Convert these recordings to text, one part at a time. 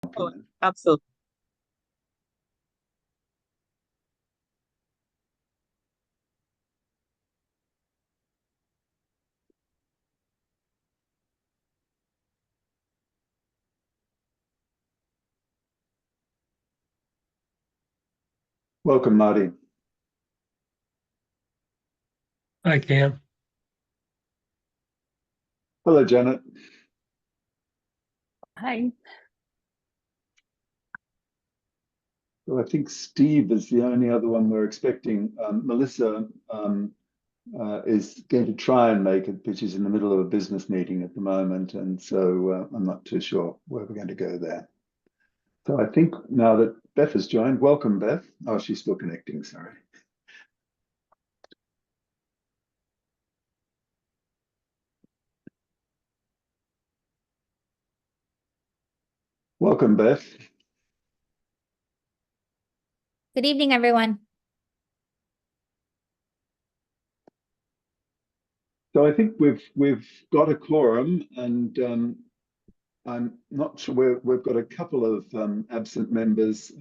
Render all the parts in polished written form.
Oh, absolutely. Welcome, Marty. Hi, Cam. Hello, Janet. Hi. Well, I think Steve is the only other one we're expecting. Melissa is going to try and make it, but she's in the middle of a business meeting at the moment, and so I'm not too sure where we're going to go there. So I think now that Beth has joined, welcome, Beth. Oh, she's still connecting, sorry. Welcome, Beth. Good evening, everyone. So I think we've got a quorum, and I'm not sure we've got a couple of absent members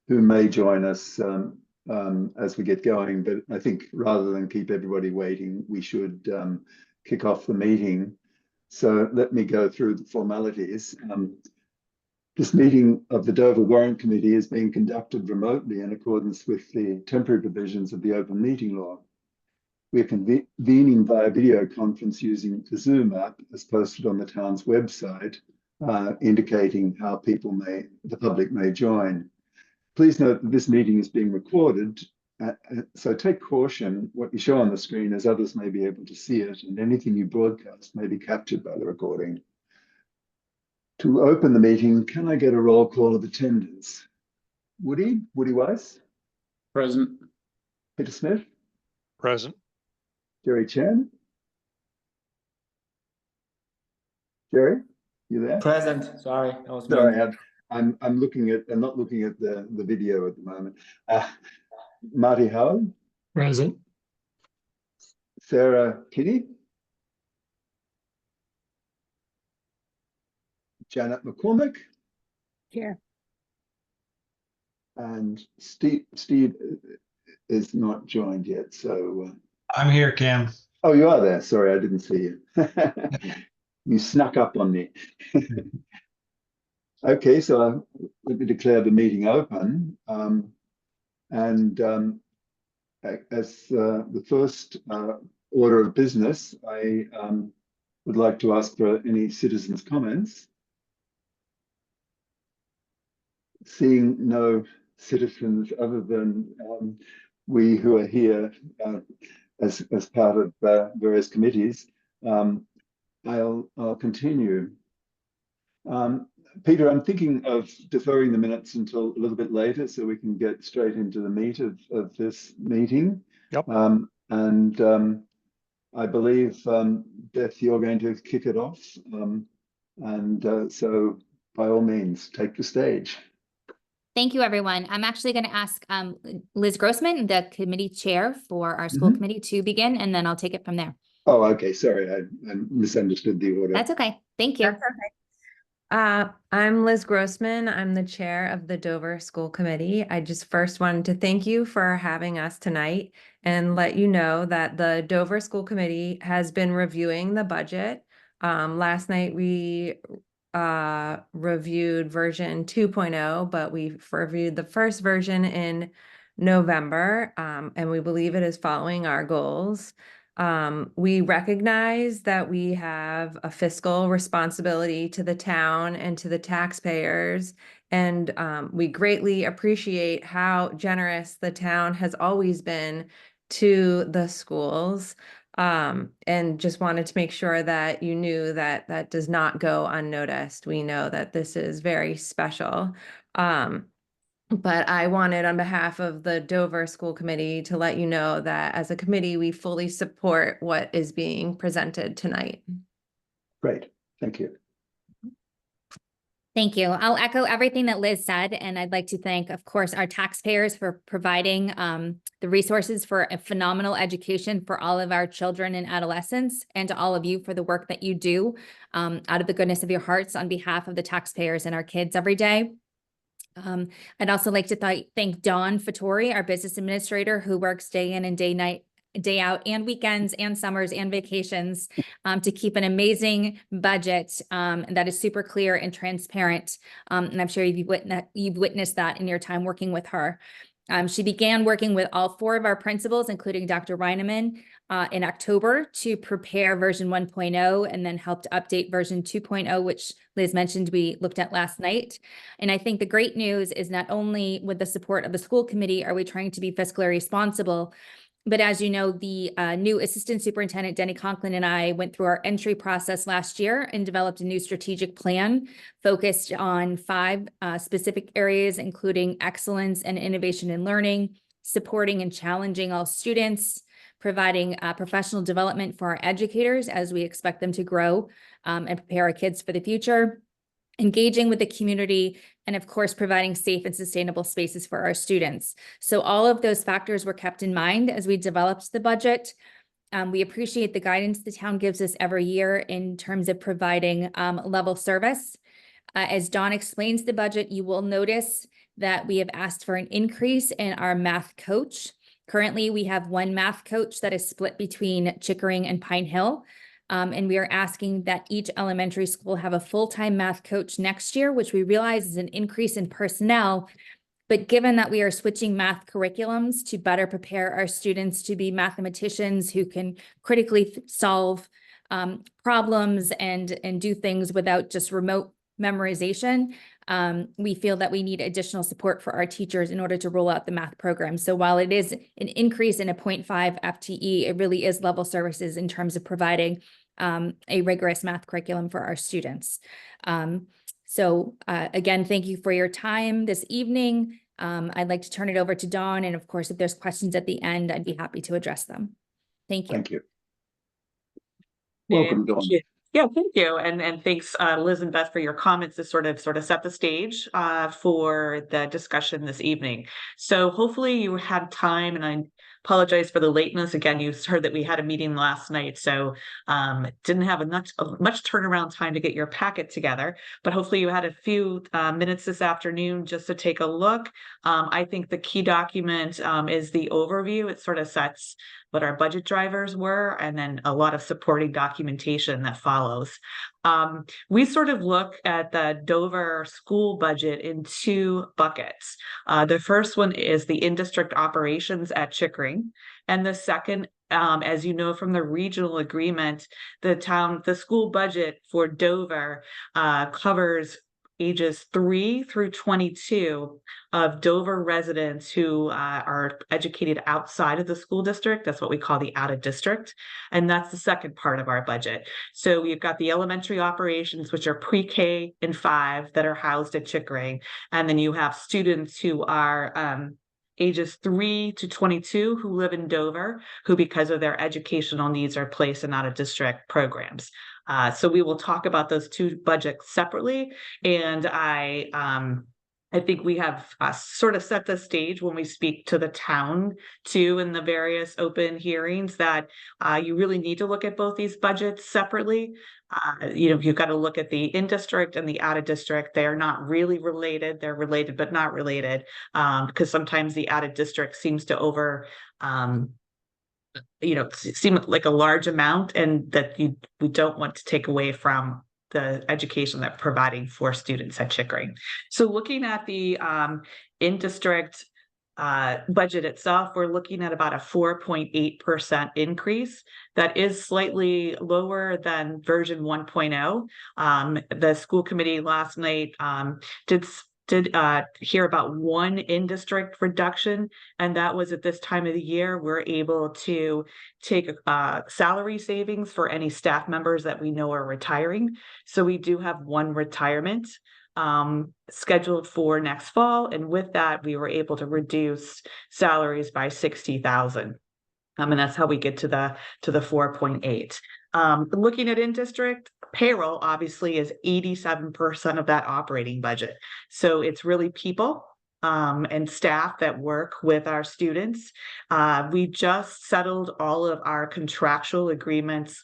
who may join us as we get going. But I think rather than keep everybody waiting, we should kick off the meeting. So let me go through the formalities. This meeting of the Dover Warrant Committee is being conducted remotely in accordance with the temporary provisions of the Open Meeting Law. We are convening via video conference using the Zoom app as posted on the town's website, indicating how the public may join. Please note that this meeting is being recorded, so take caution what you show on the screen, as others may be able to see it, and anything you broadcast may be captured by the recording. To open the meeting, can I get a roll call of attendance? Woody Weiss? Present. Peter Smith? Present. Jerry Chen? Jerry, you there? Present. Sorry, I was Sorry, muted. I'm not looking at the video at the moment. Marty Howard, Present. Sarah Kinney, Janet McCormick, Here. and Steve is not joined yet. So I'm here, Cam. oh, you are there. Sorry, I didn't see you. You snuck up on me. Okay, so let me declare the meeting open. As the first order of business, I would like to ask for any citizens' comments. Seeing no citizens other than we who are here as part of various committees, I'll continue. Peter, I'm thinking of deferring the minutes until a little bit later so we can get straight into the meat of this meeting. Yep. I believe, Beth, you're going to kick it off. So by all means, take the stage. Thank you, everyone. I'm actually going to ask Liz Grossman, the committee chair for our school committee, to begin, and then I'll take it from there. Oh, okay. Sorry, I misunderstood the order. That's okay. Thank you. That's okay. I'm Liz Grossman. I'm the chair of the Dover School Committee. I just first wanted to thank you for having us tonight and let you know that the Dover School Committee has been reviewing the budget. Last night we reviewed version 2.0, but we've reviewed the first version in November, and we believe it is following our goals. We recognize that we have a fiscal responsibility to the town and to the taxpayers, and we greatly appreciate how generous the town has always been to the schools. And just wanted to make sure that you knew that that does not go unnoticed. We know that this is very special. But I wanted, on behalf of the Dover School Committee, to let you know that as a committee, we fully support what is being presented tonight. Great, thank you. Thank you. I'll echo everything that Liz said, and I'd like to thank, of course, our taxpayers for providing the resources for a phenomenal education for all of our children and adolescents, and to all of you for the work that you do out of the goodness of your hearts on behalf of the taxpayers and our kids every day. I'd also like to thank Dawn Fattori, our business administrator, who works day in and day out, and weekends and summers and vacations to keep an amazing budget that is super clear and transparent. And I'm sure you've witnessed that in your time working with her. She began working with all 4 of our principals, including Dr. Reineman, in October to prepare version 1.0, and then helped update version 2.0, which Liz mentioned we looked at last night. And I think the great news is not only with the support of the school committee are we trying to be fiscally responsible, but as you know, the new assistant superintendent, Denny Conklin, and I went through our entry process last year and developed a new strategic plan focused on 5 specific areas, including excellence and innovation in learning, supporting and challenging all students, providing professional development for our educators as we expect them to grow and prepare our kids for the future, engaging with the community, and of course, providing safe and sustainable spaces for our students. So all of those factors were kept in mind as we developed the budget. We appreciate the guidance the town gives us every year in terms of providing level service. As Dawn explains the budget, you will notice that we have asked for an increase in our math coach. Currently, we have 1 math coach that is split between Chickering and Pine Hill. And we are asking that each elementary school have a full-time math coach next year, which we realize is an increase in personnel. But given that we are switching math curriculums to better prepare our students to be mathematicians who can critically solve problems and do things without just remote memorization, we feel that we need additional support for our teachers in order to roll out the math program. So while it is an increase in a 0.5 FTE, it really is level services in terms of providing a rigorous math curriculum for our students. So again, thank you for your time this evening. I'd like to turn it over to Dawn, and of course, if there's questions at the end, I'd be happy to address them. Thank you. Thank you. Welcome, Dawn. Yeah, thank you. And thanks, Liz and Beth, for your comments to sort of set the stage for the discussion this evening. So hopefully you had time, and I apologize for the lateness. Again, you heard that we had a meeting last night, so didn't have much turnaround time to get your packet together, but hopefully you had a few minutes this afternoon just to take a look. I think the key document is the overview. It sort of sets what our budget drivers were, and then a lot of supporting documentation that follows. We sort of look at the Dover school budget in 2 buckets. The first one is the in-district operations at Chickering, and the second, as you know from the regional agreement, the school budget for Dover covers ages 3 through 22 of Dover residents who are educated outside of the school district. That's what we call the out of district. And that's the second part of our budget. So we've got the elementary operations, which are pre-K and 5 that are housed at Chickering. And then you have students who are ages 3 to 22 who live in Dover, who because of their educational needs are placed in out of district programs. So we will talk about those 2 budgets separately. And I think we have sort of set the stage when we speak to the town too in the various open hearings that you really need to look at both these budgets separately. You've got to look at the in-district and the out-of-district. They are not really related. They're related, but not related, because sometimes the out-of-district seems to seem like a large amount, and that we don't want to take away from the education that we're providing for students at Chickering. So looking at the in-district budget itself, we're looking at about a 4.8% increase. That is slightly lower than version 1.0. The school committee last night did hear about 1 in-district reduction, and that was at this time of the year we're able to take salary savings for any staff members that we know are retiring. So we do have 1 retirement scheduled for next fall, and with that we were able to reduce salaries by $60,000. And that's how we get to the 4.8. Looking at in-district, payroll obviously is 87% of that operating budget. So it's really people and staff that work with our students. We just settled all of our contractual agreements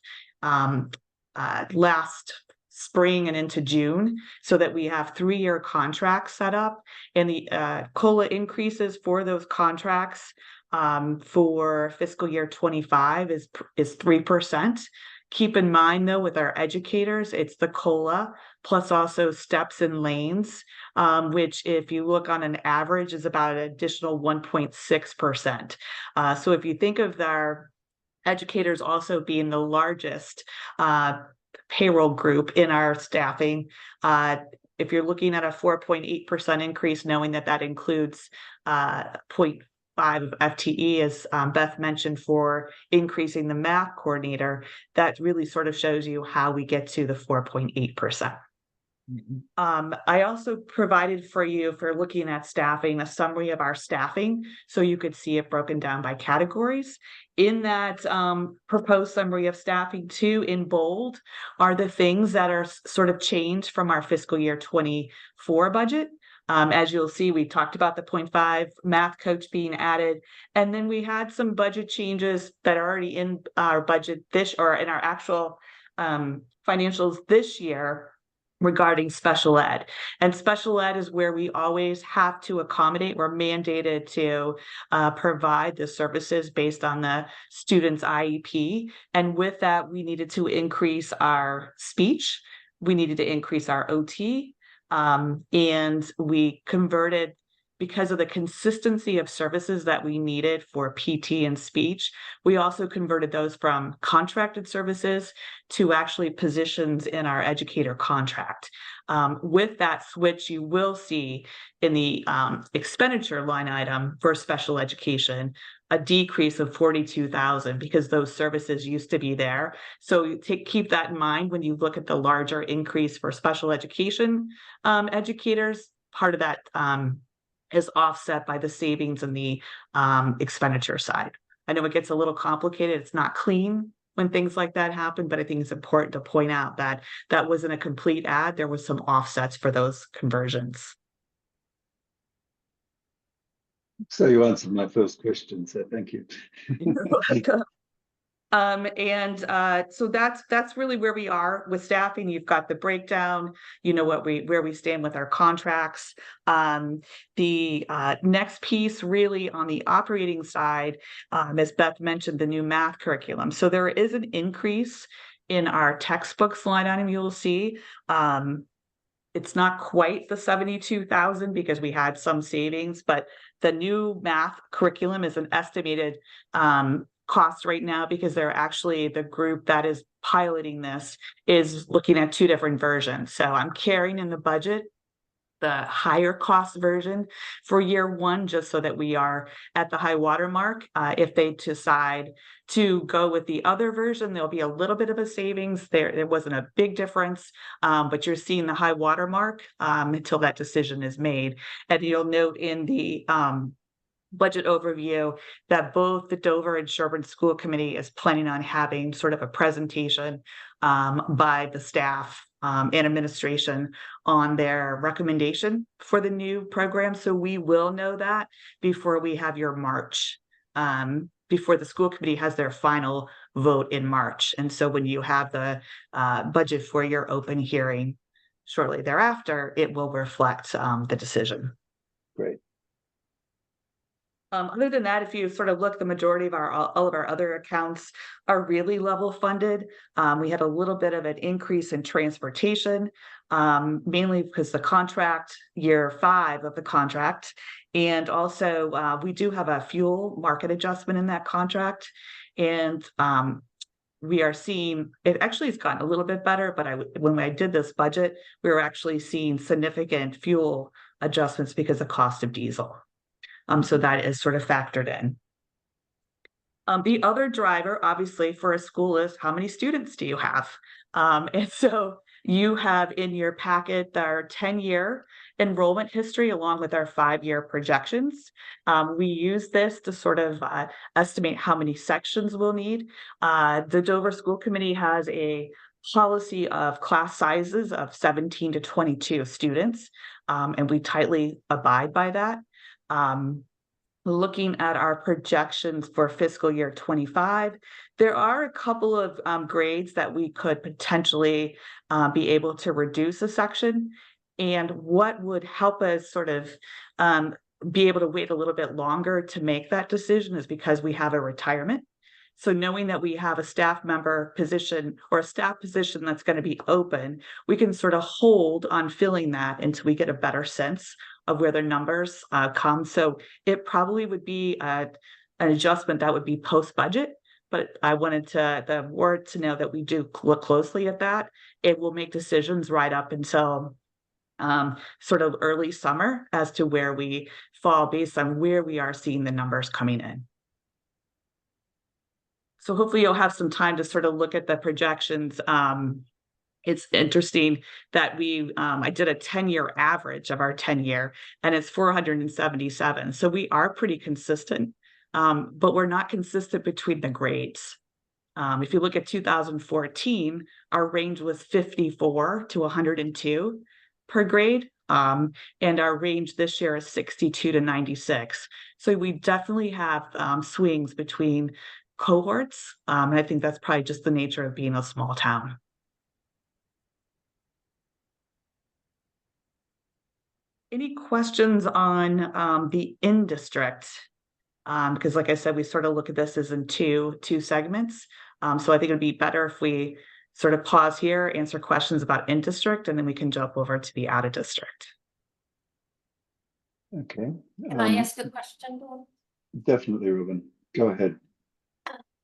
last spring and into June, so that we have 3-year contracts set up, and the COLA increases for those contracts for fiscal year 25 is 3%. Keep in mind, though, with our educators, it's the COLA plus also steps and lanes, which if you look on an average is about an additional 1.6%. So if you think of our educators also being the largest payroll group in our staffing, if you're looking at a 4.8% increase, knowing that that includes 0.5 of FTE, as Beth mentioned, for increasing the math coordinator, that really sort of shows you how we get to the 4.8%. I also provided for you, for looking at staffing, a summary of our staffing, so you could see it broken down by categories. In that proposed summary of staffing, too, in bold, are the things that are sort of changed from our fiscal year 24 budget. As you'll see, we talked about the 0.5 math coach being added, and then we had some budget changes that are already in our budget or in our actual financials this year, regarding special ed. And special ed is where we always have to accommodate. We're mandated to provide the services based on the student's IEP. And with that, we needed to increase our speech. We needed to increase our OT. And we converted, because of the consistency of services that we needed for PT and speech, we also converted those from contracted services to actually positions in our educator contract. With that switch, you will see in the expenditure line item for special education a decrease of $42,000, because those services used to be there. So keep that in mind when you look at the larger increase for special education educators. Part of that is offset by the savings in the expenditure side. I know it gets a little complicated. It's not clean when things like that happen, but I think it's important to point out that that wasn't a complete ad. There was some offsets for those conversions. So you answered my first question, so thank you. So that's really where we are with staffing. You've got the breakdown, you know, where we stand with our contracts. The next piece really on the operating side, as Beth mentioned, the new math curriculum. So there is an increase in our textbooks line item, you'll see. It's not quite the 72,000 because we had some savings, but the new math curriculum is an estimated cost right now, because they're actually, the group that is piloting this is looking at 2 different versions. So I'm carrying in the budget the higher cost version for year 1, just so that we are at the high water mark. If they decide to go with the other version, there'll be a little bit of a savings there. There wasn't a big difference, but you're seeing the high water mark until that decision is made. And you'll note in the budget overview that both the Dover and Sherburne School Committee is planning on having sort of a presentation by the staff and administration on their recommendation for the new program. So we will know that before we have your March, before the school committee has their final vote in March. And so when you have the budget for your open hearing shortly thereafter, it will reflect the decision. Great. Other than that, if you sort of look, the majority of all of our other accounts are really level funded. We had a little bit of an increase in transportation, mainly because the contract, year 5 of the contract, and also we do have a fuel market adjustment in that contract, and we are seeing, it actually has gotten a little bit better, but when I did this budget, we were actually seeing significant fuel adjustments because of cost of diesel. So that is sort of factored in. The other driver, obviously, for a school is how many students do you have? And so you have in your packet our 10-year enrollment history along with our 5-year projections. We use this to sort of estimate how many sections we'll need. The Dover School Committee has a policy of class sizes of 17 to 22 students, and we tightly abide by that. Looking at our projections for fiscal year 25, there are a couple of grades that we could potentially be able to reduce a section. And what would help us sort of be able to wait a little bit longer to make that decision is because we have a retirement. So knowing that we have a staff member position or a staff position that's going to be open, we can sort of hold on filling that until we get a better sense of where the numbers come. So it probably would be an adjustment that would be post-budget, but I wanted the board to know that we do look closely at that. It will make decisions right up until sort of early summer as to where we fall based on where we are seeing the numbers coming in. So hopefully you'll have some time to sort of look at the projections. It's interesting that I did a 10-year average of our 10-year, and it's 477. So we are pretty consistent, but we're not consistent between the grades. If you look at 2014, our range was 54 to 102 per grade. And our range this year is 62 to 96. So we definitely have swings between cohorts. And I think that's probably just the nature of being a small town. Any questions on the in-district? Because like I said, we sort of look at this as in two segments. So I think it'd be better if we sort of pause here, answer questions about in-district, and then we can jump over to the out-of-district. Okay. Can I ask a question, Dawn? Definitely, Ruben. Go ahead.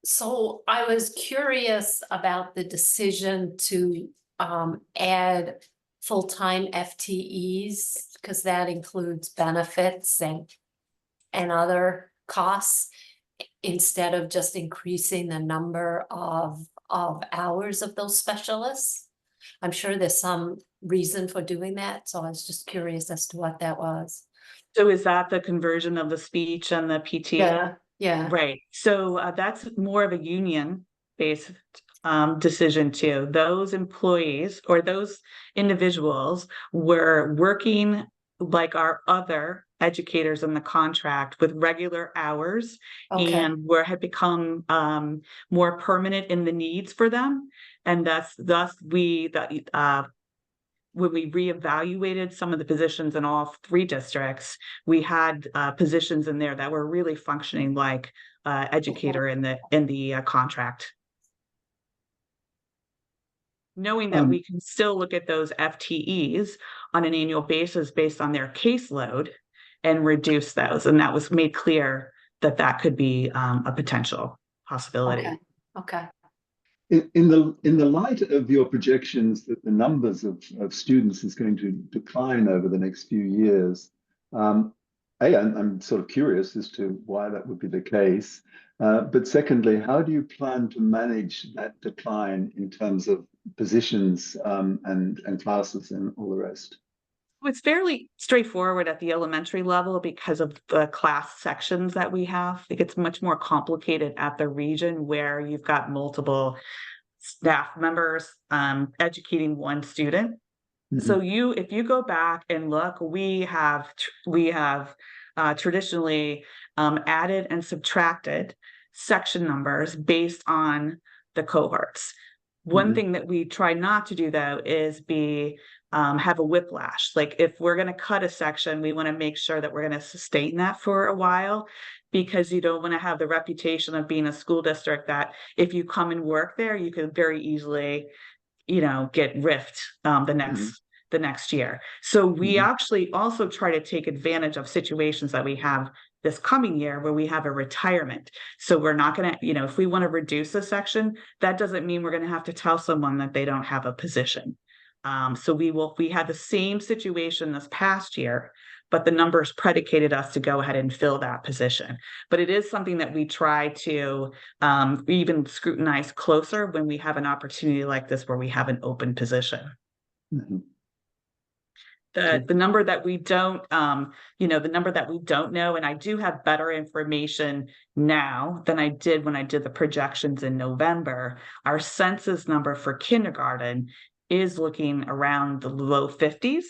So I was curious about the decision to add full-time FTEs, because that includes benefits and other costs, instead of just increasing the number of hours of those specialists. I'm sure there's some reason for doing that, so I was just curious as to what that was. So is that the conversion of the speech and the PT? Yeah. Right. So that's more of a union-based decision too. Those employees or those individuals were working like our other educators in the contract with regular hours, Okay. and had become more permanent in the needs for them. And thus when we reevaluated some of the positions in all 3 districts, we had positions in there that were really functioning like educator in the contract. Knowing that we can still look at those FTEs on an annual basis based on their caseload and reduce those. And that was made clear that that could be a potential possibility. Okay. In the light of your projections that the numbers of students is going to decline over the next few years, I'm sort of curious as to why that would be the case. But secondly, how do you plan to manage that decline in terms of positions and classes and all the rest? It's fairly straightforward at the elementary level because of the class sections that we have. I think it's much more complicated at the region where you've got multiple staff members educating one student. Mm-hmm. So if you go back and look, we have traditionally added and subtracted section numbers based on the cohorts. One thing that we try not to do though is have a whiplash. Like if we're going to cut a section, we want to make sure that we're going to sustain that for a while, because you don't want to have the reputation of being a school district that if you come and work there, you could very easily, get riffed the next year. So we actually also try to take advantage of situations that we have this coming year where we have a retirement. So we're not going to, if we want to reduce a section, that doesn't mean we're going to have to tell someone that they don't have a position. So we had the same situation this past year, but the numbers predicated us to go ahead and fill that position. But it is something that we try to even scrutinize closer when we have an opportunity like this where we have an open position. The number that we don't, the number that we don't know, and I do have better information now than I did when I did the projections in November. Our census number for kindergarten is looking around the low 50s.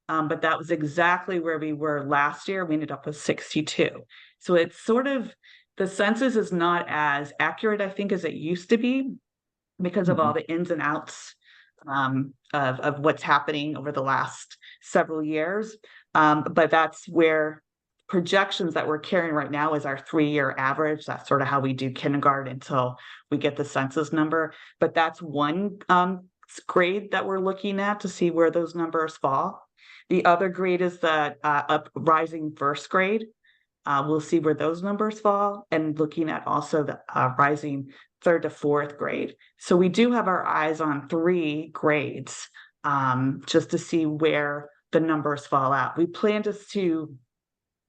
But that was exactly where we were last year. We ended up with 62. So it's sort of, the census is not as accurate, I think, as it used to be because of all the ins and outs of what's happening over the last several years. But that's where projections that we're carrying right now is our 3-year average. That's sort of how we do kindergarten until we get the census number. But that's one grade that we're looking at to see where those numbers fall. The other grade is the rising first grade. We'll see where those numbers fall, and looking at also the rising 3rd to 4th grade. So we do have our eyes on 3 grades just to see where the numbers fall out. We plan to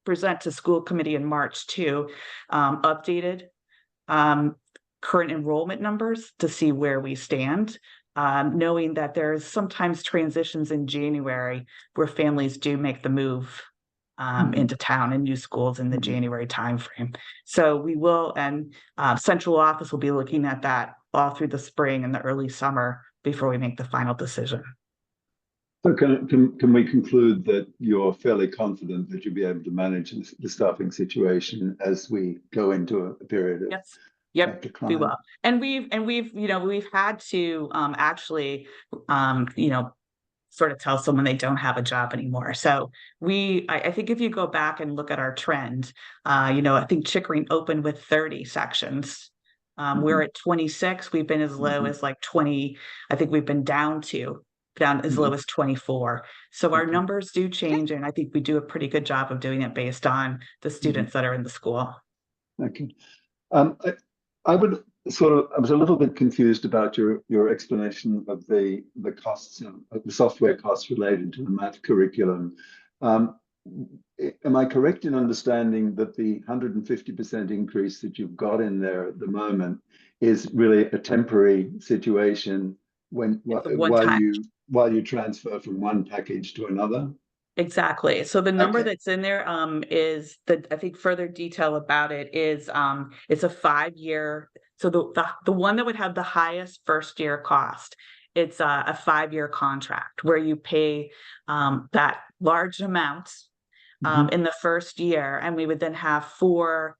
present to school committee in March too, updated current enrollment numbers to see where we stand. Knowing that there's sometimes transitions in January where families do make the move into town and new schools in the January timeframe. So we will, and central office will be looking at that all through the spring and the early summer before we make the final decision. So can we conclude that you're fairly confident that you'll be able to manage the staffing situation as we go into a period of Yep, decline? we will. And we've had to actually sort of tell someone they don't have a job anymore. So I think if you go back and look at our trend, I think Chickering opened with 30 sections. We're at 26. We've been as low as like 20. I think we've been down as low as 24. So our numbers do change, and I think we do a pretty good job of doing it based on the students that are in the school. Okay. I was a little bit confused about your explanation of the costs, the software costs related to the math curriculum. Am I correct in understanding that the 150% increase that you've got in there at the moment is really a temporary situation while you transfer from one package to another? Exactly. So the number that's in there is I think further detail about it is it's a 5-year. So the one that would have the highest first year cost, it's a 5-year contract where you pay that large amount in the first year, and we would then have 4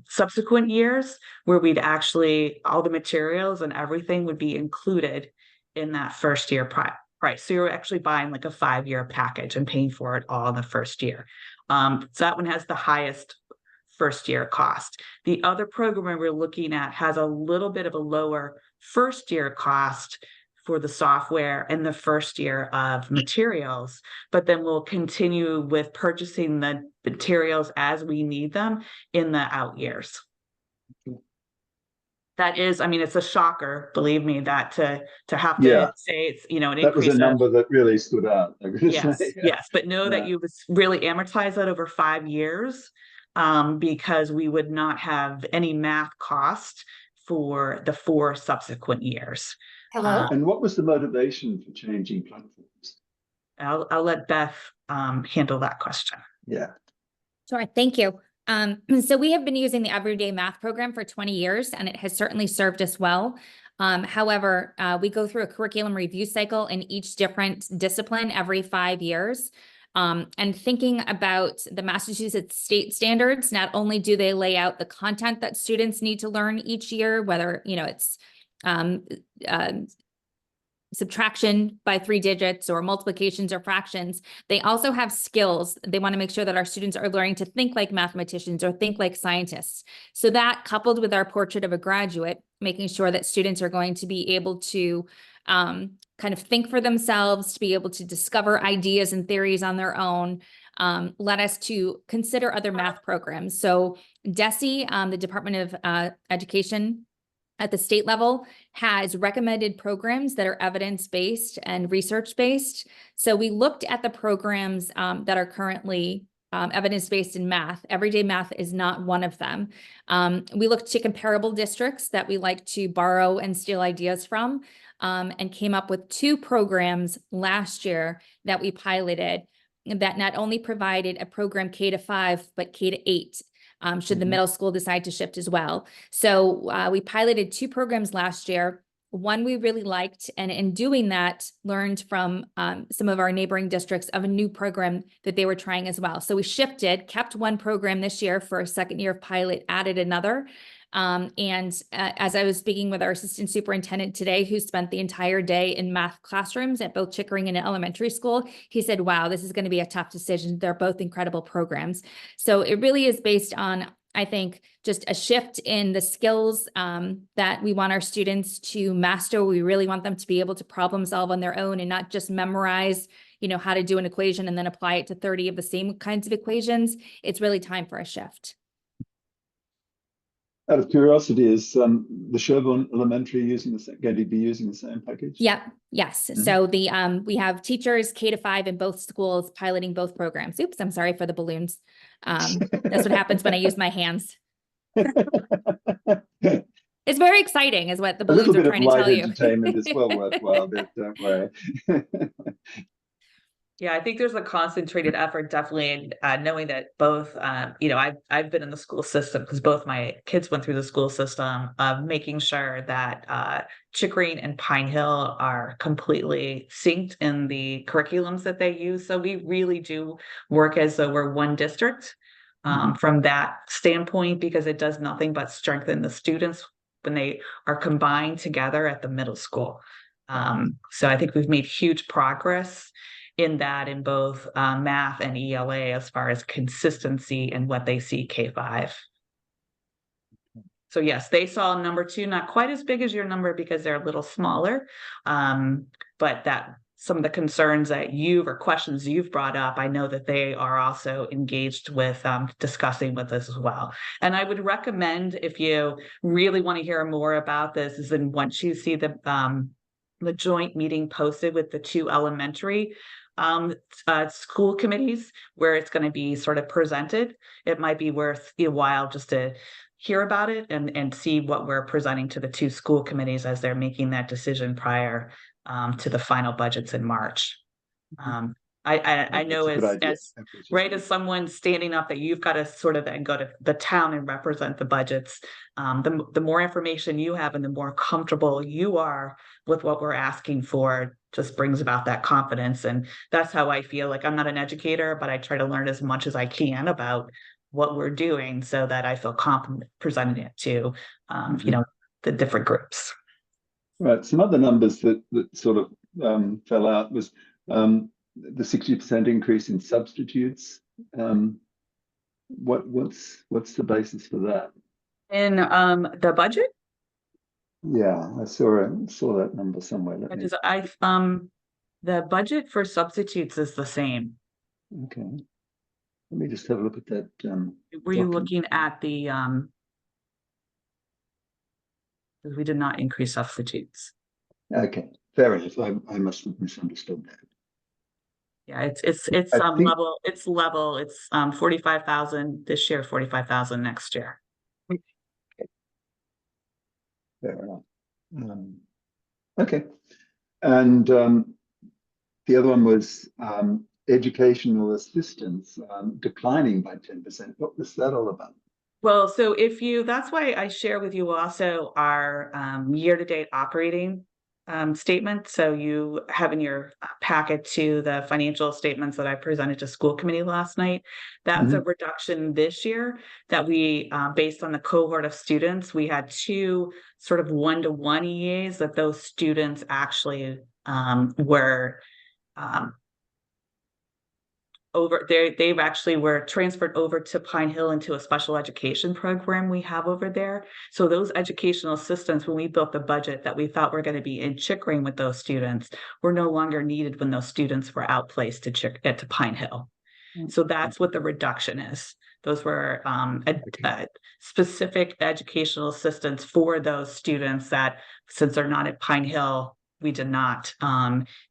subsequent years where we'd actually, all the materials and everything would be included in that first year price. So you're actually buying like a 5-year package and paying for it all in the first year. So that one has the highest first year cost. The other program we're looking at has a little bit of a lower first year cost for the software and the first year of materials, but then we'll continue with purchasing the materials as we need them in the out years. That is, I mean, it's a shocker, believe me, that to have to say it's, an increase. That was a number that really stood out. Yes, but know that you would really amortize that over 5 years because we would not have any math cost for the 4 subsequent years. Hello? And what was the motivation for changing platforms? I'll let Beth handle that question. Yeah. Sure, thank you. So we have been using the Everyday Math program for 20 years, and it has certainly served us well. However, we go through a curriculum review cycle in each different discipline every 5 years. And thinking about the Massachusetts state standards, not only do they lay out the content that students need to learn each year, whether, it's subtraction by 3 digits or multiplications or fractions, they also have skills. They want to make sure that our students are learning to think like mathematicians or think like scientists. So that, coupled with our portrait of a graduate, making sure that students are going to be able to kind of think for themselves, to be able to discover ideas and theories on their own, led us to consider other math programs. So DESE, the Department of Education at the state level, has recommended programs that are evidence-based and research-based. So we looked at the programs that are currently evidence-based in math. Everyday math is not one of them. We looked to comparable districts that we like to borrow and steal ideas from, and came up with 2 programs last year that we piloted that not only provided a program K-5, but K-8, should the middle school decide to shift as well. So we piloted 2 programs last year. One we really liked, and in doing that, learned from some of our neighboring districts of a new program that they were trying as well. So we shifted, kept one program this year for a second year of pilot, added another. As I was speaking with our assistant superintendent today, who spent the entire day in math classrooms at both Chickering and elementary school, he said, wow, this is going to be a tough decision. They're both incredible programs. So it really is based on, I think, just a shift in the skills that we want our students to master. We really want them to be able to problem solve on their own and not just memorize, how to do an equation and then apply it to 30 of the same kinds of equations. It's really time for a shift. Out of curiosity, is the Sherborne Elementary going to be using the same package? Yeah. Yes. So we have teachers K-5 in both schools piloting both programs. Oops, I'm sorry for the balloons. That's what happens when I use my hands. It's very exciting, is what the balloons are trying to tell you. A little bit of light entertainment is well worthwhile, don't worry. Yeah, I think there's a concentrated effort, definitely, in knowing that both, I've been in the school system because both my kids went through the school system, of making sure that Chickering and Pine Hill are completely synced in the curriculums that they use. So we really do work as though we're one district from that standpoint, because it does nothing but strengthen the students when they are combined together at the middle school. So I think we've made huge progress in that, in both math and ELA, as far as consistency and what they see K-5. So yes, they saw number 2, not quite as big as your number because they're a little smaller, but that some of the concerns that or questions you've brought up, I know that they are also engaged with discussing with us as well. And I would recommend, if you really want to hear more about this, is then once you see the joint meeting posted with the 2 elementary school committees, where it's going to be sort of presented, it might be worth a while just to hear about it and see what we're presenting to the 2 school committees as they're making that decision prior to the final budgets in March. I know as someone standing up that you've got to sort of then go to the town and represent the budgets, the more information you have and the more comfortable you are with what we're asking for, just brings about that confidence. And that's how I feel. Like, I'm not an educator, but I try to learn as much as I can about what we're doing so that I feel confident presenting it to the different groups. Right. Some other numbers that sort of fell out was the 60% increase in substitutes. What's the basis for that? In the budget? Yeah, I saw that number somewhere. The budget for substitutes is the same. Okay. Let me just have a look at that. Were you looking at the because we did not increase substitutes. Okay, fair enough. I must have misunderstood that. Yeah, it's level. It's level. It's 45,000 this year, 45,000 next year. Fair enough. Okay, and the other one was educational assistance declining by 10%. What was that all about? Well, so that's why I share with you also our year-to-date operating statement. So you have in your packet to the financial statements that I presented to school committee last night. That's a reduction this year that we, based on the cohort of students, we had 2 sort of 1-to-1 EAs that those students actually were they've actually were transferred over to Pine Hill into a special education program we have over there. So those educational assistants, when we built the budget that we thought were going to be in Chickering with those students, were no longer needed when those students were outplaced to Pine Hill. So that's what the reduction is. Those were specific educational assistants for those students that, since they're not at Pine Hill, we did not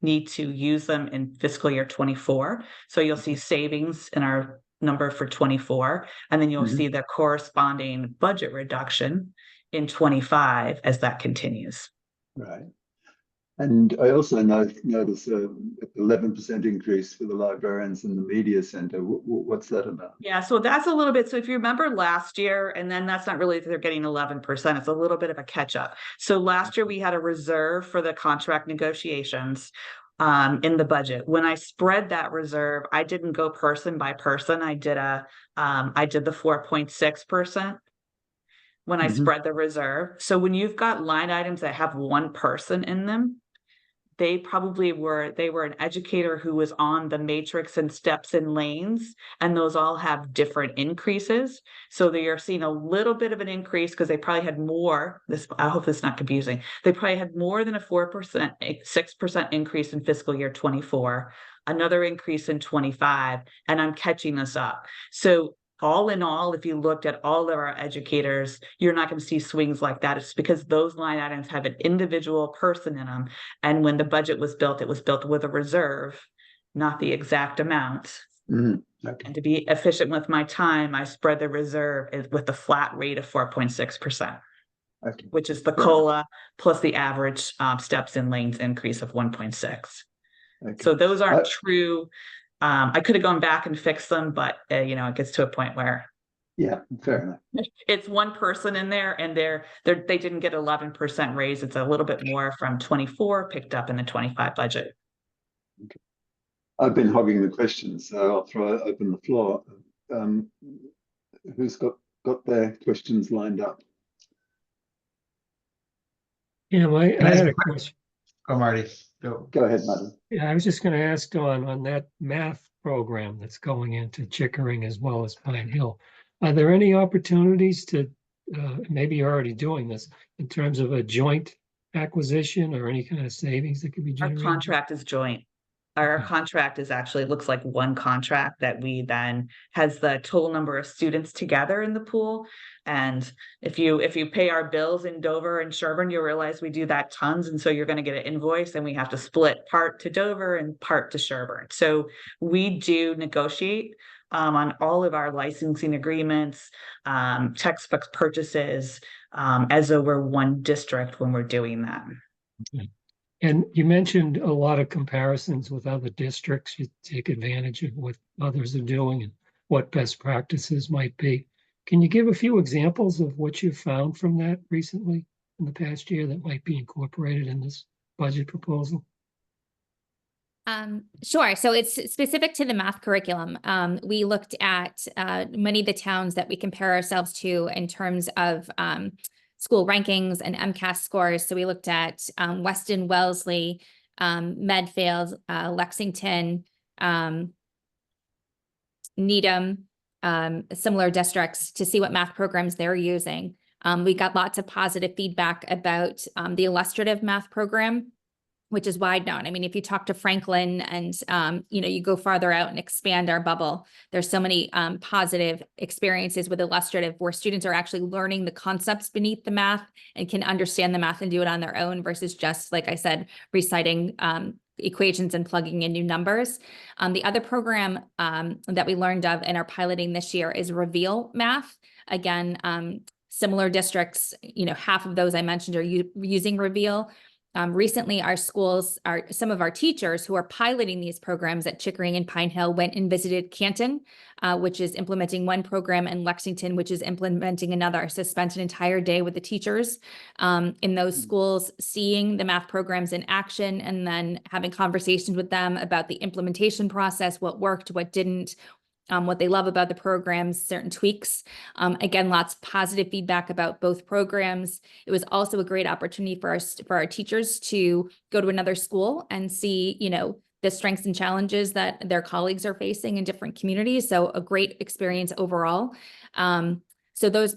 need to use them in fiscal year 24. So you'll see savings in our number for 24, and then you'll Mhm. see the corresponding budget reduction in 25 as that continues. Right. And I also notice 11% increase for the librarians in the media center. What's that about? Yeah, so that's a little bit, so if you remember last year, and then that's not really that they're getting 11%, it's a little bit of a catch up. So last year we had a reserve for the contract negotiations in the budget. When I spread that reserve, I didn't go person by person. I did the 4.6% when I Mhm. spread the reserve. So when you've got line items that have one person in them, they were an educator who was on the matrix and steps and lanes, and those all have different increases. So they are seeing a little bit of an increase because they probably had more. I hope this is not confusing. They probably had more than a 4%, 6% increase in fiscal year 24, another increase in 25, and I'm catching this up. So all in all, if you looked at all of our educators, you're not going to see swings like that. It's because those line items have an individual person in them. And when the budget was built, it was built with a reserve, not the exact amount. Mhm. Okay. And to be efficient with my time, I spread the reserve with a flat rate of 4.6%, Okay. which is the Fair COLA plus the average steps and lanes increase of 1.6. Okay. So those aren't true. I could have gone back and fixed them, but it gets to a point where Yeah, fair enough. it's one person in there, and they didn't get 11% raise. It's a little bit more from 24 picked up in the 25 budget. I've been hogging the questions, so I'll open the floor. Who's got their questions lined up? Yeah, I had a question. Go, Marty. Go. Go ahead, Madam. Yeah, I was just going to ask on that math program that's going into Chickering as well as Pine Hill. Are there any opportunities to, maybe you're already doing this, in terms of a joint acquisition or any kind of savings that could be Our generated? contract is joint. Our Okay. contract is actually, looks like one contract that we then has the total number of students together in the pool. And if you pay our bills in Dover and Sherburne, you'll realize we do that tons. And so you're going to get an invoice and we have to split part to Dover and part to Sherburne. So we do negotiate on all of our licensing agreements, textbook purchases, as though we're one district when we're doing that. Okay. And you mentioned a lot of comparisons with other districts. You take advantage of what others are doing and what best practices might be. Can you give a few examples of what you've found from that recently in the past year that might be incorporated in this budget proposal? Sure. So it's specific to the math curriculum. We looked at many of the towns that we compare ourselves to in terms of school rankings and MCAS scores. So we looked at Weston, Wellesley, Medfield, Lexington, Needham, similar districts to see what math programs they're using. We got lots of positive feedback about the illustrative math program, which is wide known. I mean, if you talk to Franklin and, you go farther out and expand our bubble, there's so many positive experiences with illustrative where students are actually learning the concepts beneath the math and can understand the math and do it on their own versus just, like I said, reciting equations and plugging in new numbers. The other program that we learned of and are piloting this year is Reveal Math. Again, similar districts, half of those I mentioned are using Reveal. Recently, some of our teachers who are piloting these programs at Chickering and Pine Hill went and visited Canton, which is implementing one program, and Lexington, which is implementing another. So spent an entire day with the teachers in those schools, seeing the math programs in action, and then having conversations with them about the implementation process, what worked, what didn't, what they love about the programs, certain tweaks. Again, lots of positive feedback about both programs. It was also a great opportunity for our teachers to go to another school and see, the strengths and challenges that their colleagues are facing in different communities. So a great experience overall. So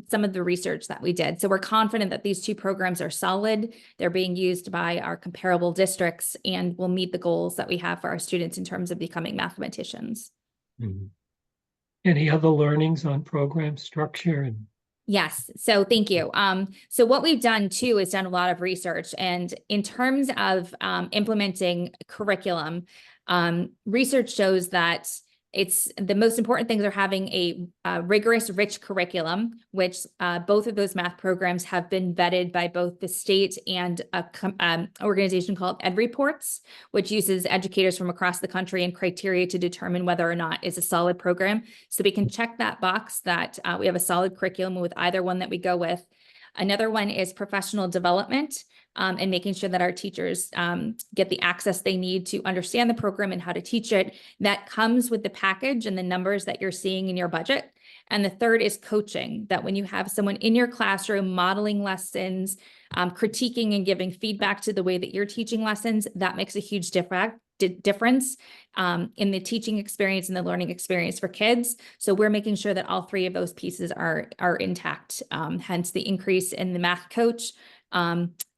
some of the research that we did. So we're confident that these two programs are solid. They're being used by our comparable districts and will meet the goals that we have for our students in terms of becoming mathematicians. Mm-hmm. Any other learnings on program structure? And yes, so thank you. So what we've done too is done a lot of research, and in terms of implementing curriculum, research shows that It's the most important things are having a rigorous, rich curriculum, which both of those math programs have been vetted by both the state and a organization called Ed Reports, which uses educators from across the country and criteria to determine whether or not it's a solid program. So we can check that box that we have a solid curriculum with either one that we go with. Another one is professional development. And making sure that our teachers get the access they need to understand the program and how to teach it. That comes with the package and the numbers that you're seeing in your budget. And the third is coaching, that when you have someone in your classroom modeling lessons, critiquing and giving feedback to the way that you're teaching lessons, that makes a huge difference in the teaching experience and the learning experience for kids. So we're making sure that all three of those pieces are intact, hence the increase in the math coach,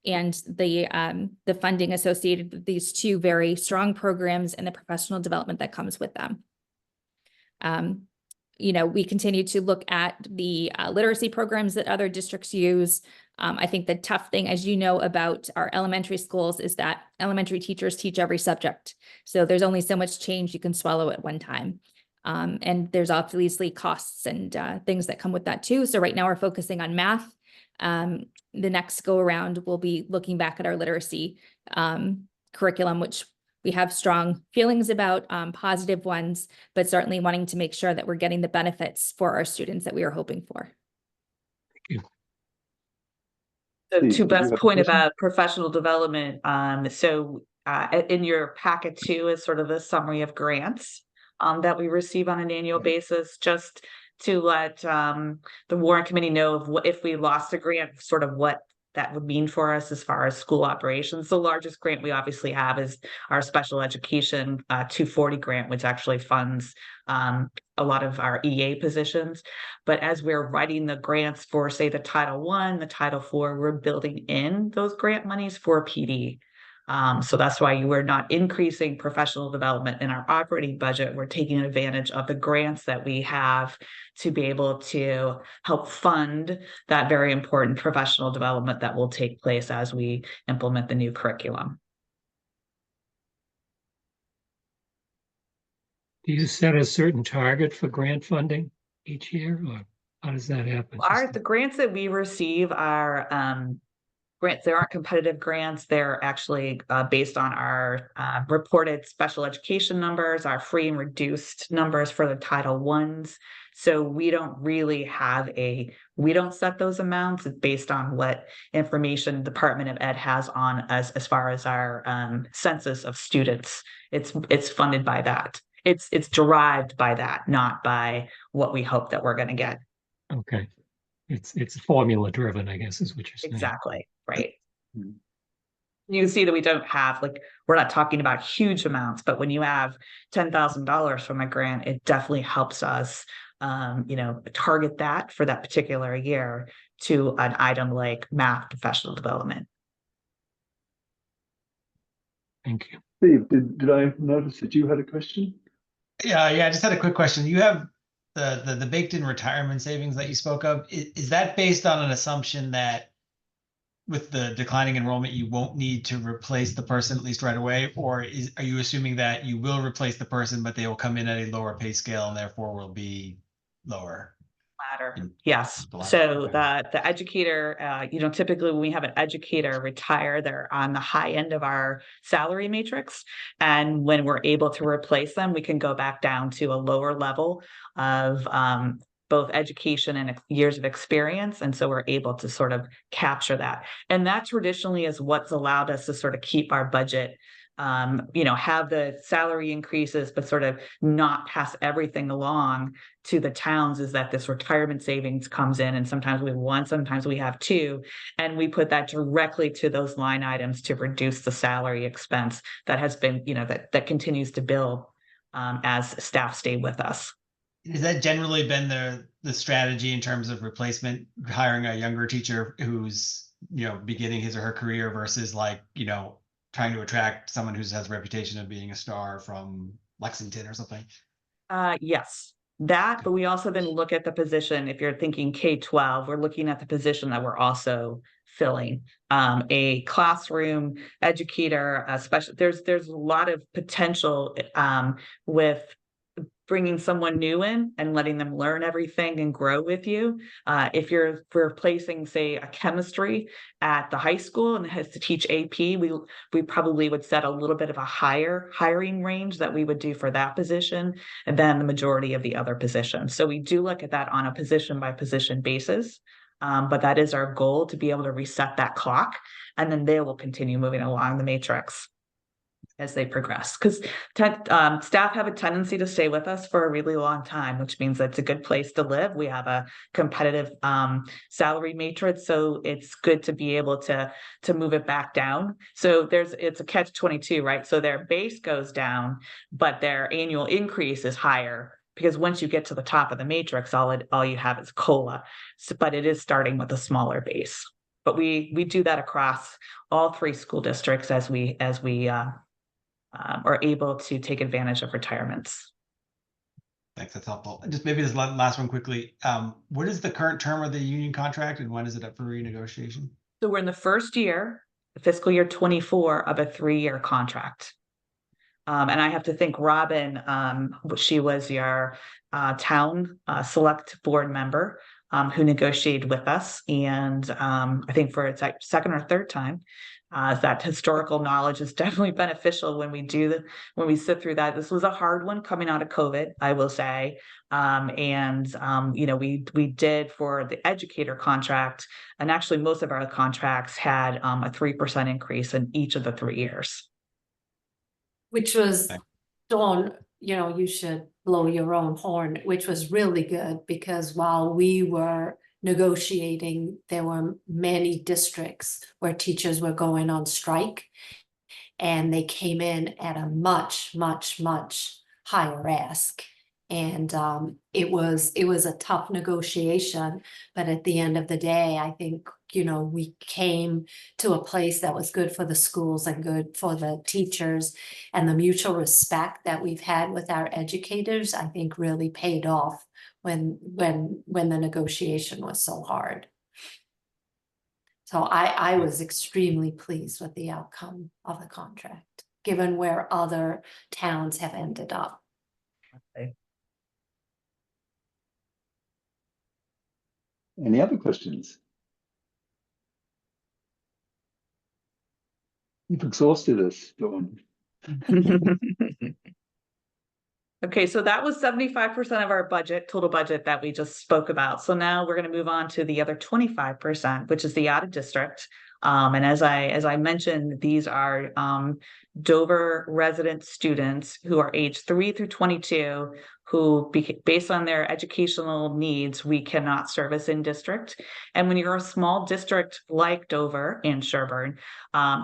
and the funding associated with these two very strong programs and the professional development that comes with them. We continue to look at the literacy programs that other districts use. I think the tough thing, as you know, about our elementary schools is that elementary teachers teach every subject. So there's only so much change you can swallow at one time. And there's obviously costs and things that come with that too. So right now we're focusing on math. The next go around, we'll be looking back at our literacy curriculum, which we have strong feelings about, positive ones, but certainly wanting to make sure that we're getting the benefits for our students that we are hoping for. Thank you. So Steve, to did you Beth's have a point question? about professional development, in your packet too is sort of a summary of grants that we receive on an annual basis, just to let the Warrant Committee know of what if we lost a grant, sort of what that would mean for us as far as school operations. The largest grant we obviously have is our special education 240 grant, which actually funds a lot of our EA positions. But as we're writing the grants for, say, the Title I, the Title IV, we're building in those grant monies for PD. So that's why we're not increasing professional development in our operating budget. We're taking advantage of the grants that we have to be able to help fund that very important professional development that will take place as we implement the new curriculum. Do you set a certain target for grant funding each year, or how does that happen? The grants that we receive are grants. There aren't competitive grants. They're actually based on our reported special education numbers, our free and reduced numbers for the Title I's. So we don't really we don't set those amounts. It's based on what information Department of Ed has on us as far as our census of students. It's funded by that. It's derived by that, not by what we hope that we're going to get. Okay. It's formula driven, I guess, is what you're saying. Exactly. Right. Hmm. You can see that we don't have, we're not talking about huge amounts, but when you have $10,000 from a grant, it definitely helps us, target that for that particular year to an item like math professional development. Thank you. Steve, did I notice that you had a question? Yeah, I just had a quick question. You have the baked in retirement savings that you spoke of. Is that based on an assumption that with the declining enrollment, you won't need to replace the person at least right away? Or are you assuming that you will replace the person, but they will come in at a lower pay scale and therefore will be lower? Latter. Yes. The latter, So okay. the educator, typically when we have an educator retire, they're on the high end of our salary matrix. And when we're able to replace them, we can go back down to a lower level of both education and years of experience. And so we're able to sort of capture that. And that traditionally is what's allowed us to sort of keep our budget, have the salary increases, but sort of not pass everything along to the towns, is that this retirement savings comes in, and sometimes we have one, sometimes we have two, and we put that directly to those line items to reduce the salary expense that has been, that continues to build as staff stay with us. Has that generally been the strategy in terms of replacement, hiring a younger teacher who's, beginning his or her career versus trying to attract someone who has a reputation of being a star from Lexington or something? Yes, that, but we also then look at the position. If you're thinking K-12, we're looking at the position that we're also filling. A classroom educator, especially there's a lot of potential with bringing someone new in and letting them learn everything and grow with you. If you're replacing, say, a chemistry at the high school and has to teach AP, we probably would set a little bit of a higher hiring range that we would do for that position than the majority of the other positions. So we do look at that on a position by position basis. But that is our goal, to be able to reset that clock, and then they will continue moving along the matrix as they progress, because staff have a tendency to stay with us for a really long time, which means that's a good place to live. We have a competitive salary matrix, so it's good to be able to move it back down. So it's a catch-22, right? So their base goes down, but their annual increase is higher, because once you get to the top of the matrix, all you have is COLA. So, but it is starting with a smaller base. But we do that across all 3 school districts as we are able to take advantage of retirements. Thanks, that's helpful. And just maybe this last one quickly. What is the current term of the union contract, and when is it up for renegotiation? So we're in the first year, fiscal year 24, of a 3-year contract. And I have to thank Robin. She was your town select board member who negotiated with us. And I think for its second or third time, that historical knowledge is definitely beneficial when we sit through that. This was a hard one coming out of COVID, I will say. We did for the educator contract, and actually most of our contracts had a 3% increase in each of the 3 years. Which was, Dawn, you should blow your own horn, which was really good, because while we were negotiating, there were many districts where teachers were going on strike, and they came in at a much, much, much higher ask. And it was a tough negotiation, but at the end of the day, I think, we came to a place that was good for the schools and good for the teachers, and the mutual respect that we've had with our educators, I think really paid off when the negotiation was so hard. So I was extremely pleased with the outcome of the contract, given where other towns have ended up. Okay. Any other questions? You've exhausted us, Dawn. Okay, so that was 75% of our total budget that we just spoke about. So now we're going to move on to the other 25%, which is the out of district. And as I mentioned, these are Dover resident students who are aged 3 through 22, who, based on their educational needs, we cannot service in district. And when you're a small district like Dover and Sherburne,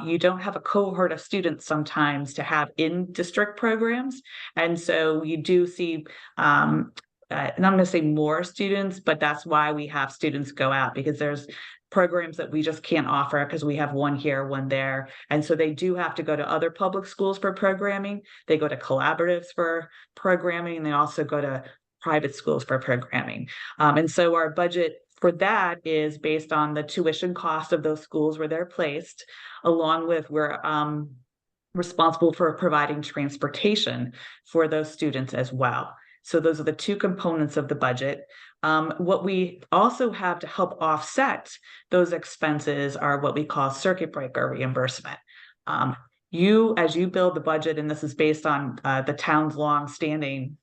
you don't have a cohort of students sometimes to have in district programs. And so you do see, and I'm going to say more students, but that's why we have students go out, because there's programs that we just can't offer because we have one here, one there. And so they do have to go to other public schools for programming. They go to collaboratives for programming, and they also go to private schools for programming. And so our budget for that is based on the tuition cost of those schools where they're placed, along with we're responsible for providing transportation for those students as well. So those are the 2 components of the budget. What we also have to help offset those expenses are what we call circuit breaker reimbursement. As you build the budget, and this is based on the town's long-standing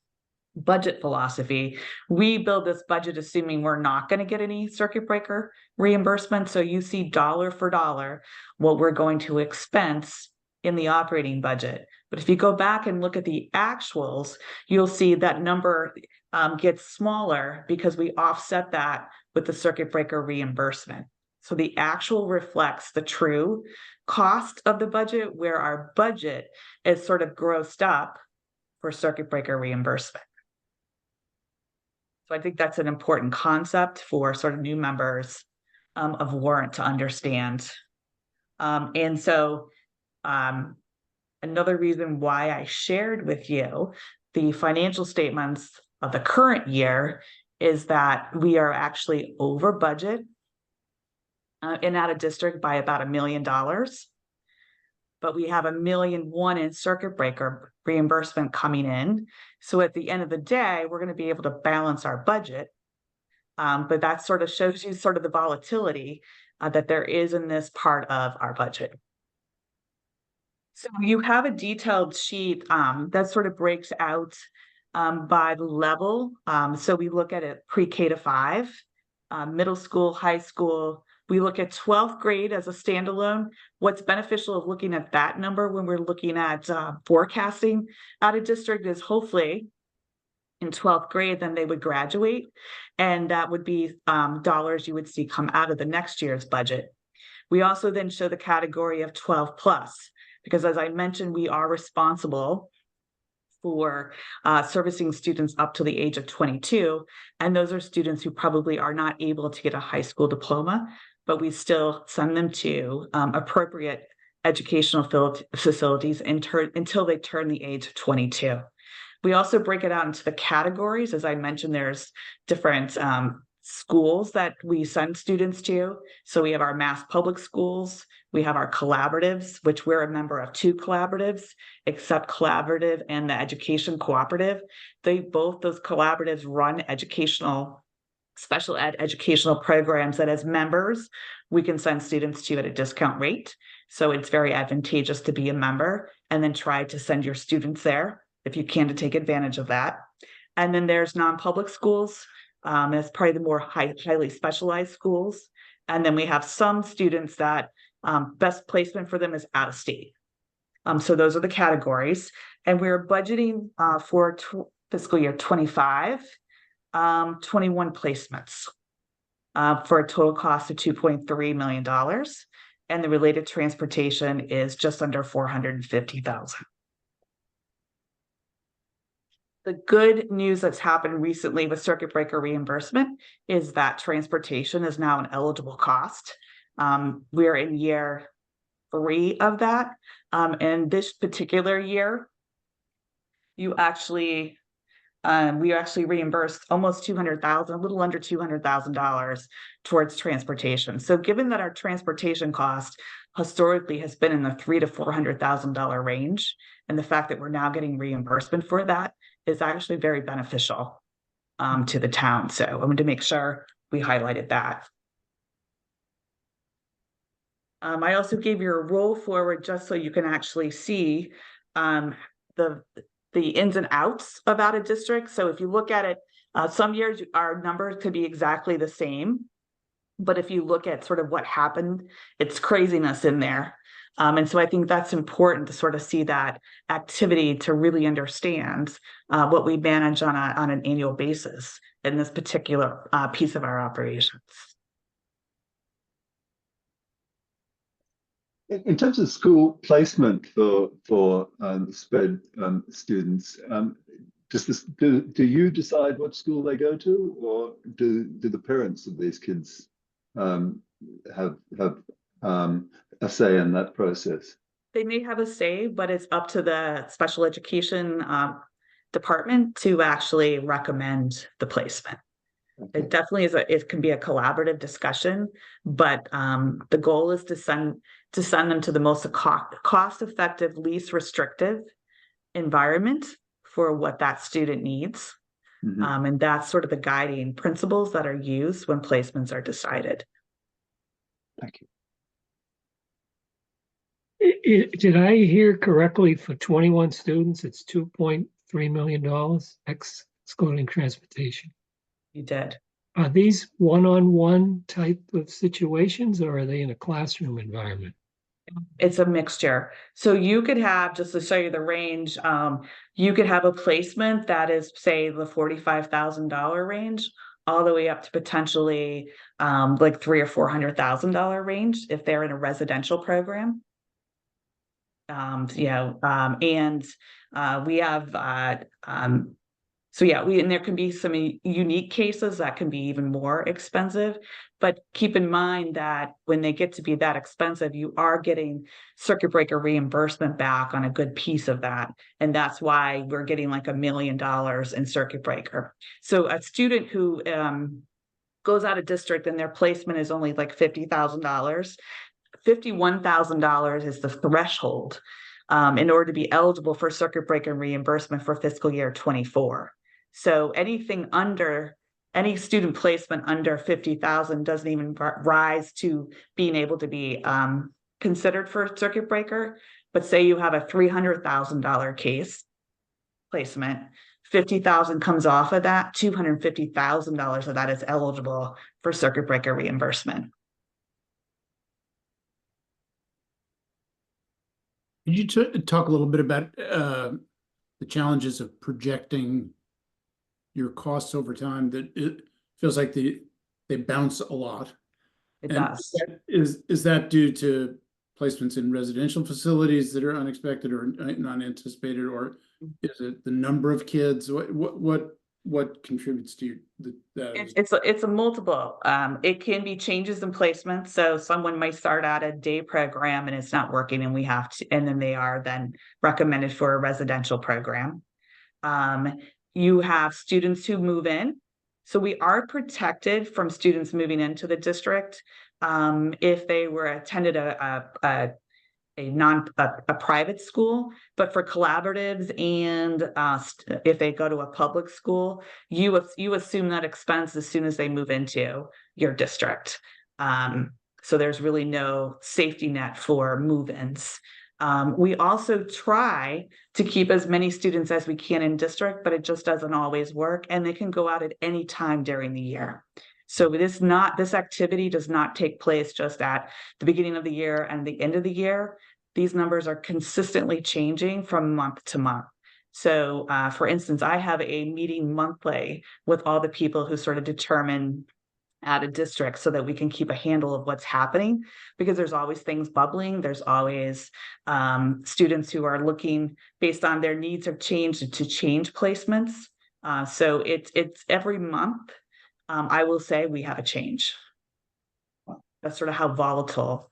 budget philosophy, we build this budget assuming we're not going to get any circuit breaker reimbursement. So you see dollar for dollar what we're going to expense in the operating budget. But if you go back and look at the actuals, you'll see that number gets smaller because we offset that with the circuit breaker reimbursement. So the actual reflects the true cost of the budget, where our budget is sort of grossed up for circuit breaker reimbursement. So I think that's an important concept for sort of new members of Warrant to understand. And so another reason why I shared with you the financial statements of the current year is that we are actually over budget in out of district by about $1 million. But we have $1.1 million in circuit breaker reimbursement coming in. So at the end of the day, we're going to be able to balance our budget. But that sort of shows you sort of the volatility that there is in this part of our budget. So you have a detailed sheet that sort of breaks out by level. So we look at it pre-K to 5, middle school, high school. We look at 12th grade as a standalone. What's beneficial of looking at that number when we're looking at forecasting out of district is hopefully in 12th grade, then they would graduate. And that would be dollars you would see come out of the next year's budget. We also then show the category of 12 plus, because as I mentioned, we are responsible for servicing students up to the age of 22. And those are students who probably are not able to get a high school diploma, but we still send them to appropriate educational facilities until they turn the age of 22. We also break it out into the categories. As I mentioned, there's different schools that we send students to. So we have our Mass Public Schools, we have our collaboratives, which we're a member of 2 collaboratives, Accept Collaborative and the Education Cooperative. Both those collaboratives run special ed educational programs that as members, we can send students to at a discount rate. So it's very advantageous to be a member and then try to send your students there if you can, to take advantage of that. And then there's non-public schools. As probably the more highly specialized schools. And then we have some students that best placement for them is out of state. So those are the categories. And we're budgeting for fiscal year 25, 21 placements for a total cost of $2.3 million. And the related transportation is just under $450,000. The good news that's happened recently with circuit breaker reimbursement is that transportation is now an eligible cost. We're in year 3 of that. And this particular year, we actually reimbursed almost $200,000, a little under $200,000 towards transportation. So given that our transportation cost historically has been in the $300,000 to $400,000 range, and the fact that we're now getting reimbursement for that is actually very beneficial to the town. So I wanted to make sure we highlighted that. I also gave you a roll forward just so you can actually see the ins and outs of out of district. So if you look at it, some years our numbers could be exactly the same, but if you look at sort of what happened, it's craziness in there. And so I think that's important to sort of see that activity to really understand what we manage on an annual basis in this particular piece of our operations. In terms of school placement for SPED students, do you decide what school they go to, or do the parents of these kids have a say in that process? They may have a say, but it's up to the special education department to actually recommend the placement. Okay. It definitely is it can be a collaborative discussion, but the goal is to send them to the most cost-effective, least restrictive environment for what that student needs. Mm-hmm. And that's sort of the guiding principles that are used when placements are decided. Thank you. Did I hear correctly? For 21 students, it's $2.3 million, excluding transportation. You did. Are these one-on-one type of situations, or are they in a classroom environment? It's a mixture. So you could have, just to show you the range, you could have a placement that is, say, the $45,000 range, all the way up to potentially like $300,000 or $400,000 range if they're in a residential program. And we have and there can be some unique cases that can be even more expensive, but keep in mind that when they get to be that expensive, you are getting circuit breaker reimbursement back on a good piece of that. And that's why we're getting like $1 million in circuit breaker. So a student who goes out of district and their placement is only like $50,000, $51,000 is the threshold in order to be eligible for circuit breaker reimbursement for fiscal year 24. So any student placement under 50,000 doesn't even rise to being able to be considered for circuit breaker. But say you have a $300,000 case placement, 50,000 comes off of that, $250,000 of that is eligible for circuit breaker reimbursement. Could you talk a little bit about the challenges of projecting your costs over time? That it feels like they bounce a lot. It And does. is that due to placements in residential facilities that are unexpected or not anticipated, or is it the number of kids? What contributes to that? It's a multiple. It can be changes in placement. So someone might start out a day program and it's not working, and we have to, and then they are then recommended for a residential program. You have students who move in. So we are protected from students moving into the district if they were attended a private school, but for collaboratives and if they go to a public school, you assume that expense as soon as they move into your district. So there's really no safety net for move-ins. We also try to keep as many students as we can in district, but it just doesn't always work, and they can go out at any time during the year. So this activity does not take place just at the beginning of the year and the end of the year. These numbers are consistently changing from month to month. So for instance, I have a meeting monthly with all the people who sort of determine at a district so that we can keep a handle of what's happening, because there's always things bubbling. There's always students who are looking based on their needs have changed to change placements. So it's every month. I will say we have a change. That's sort of how volatile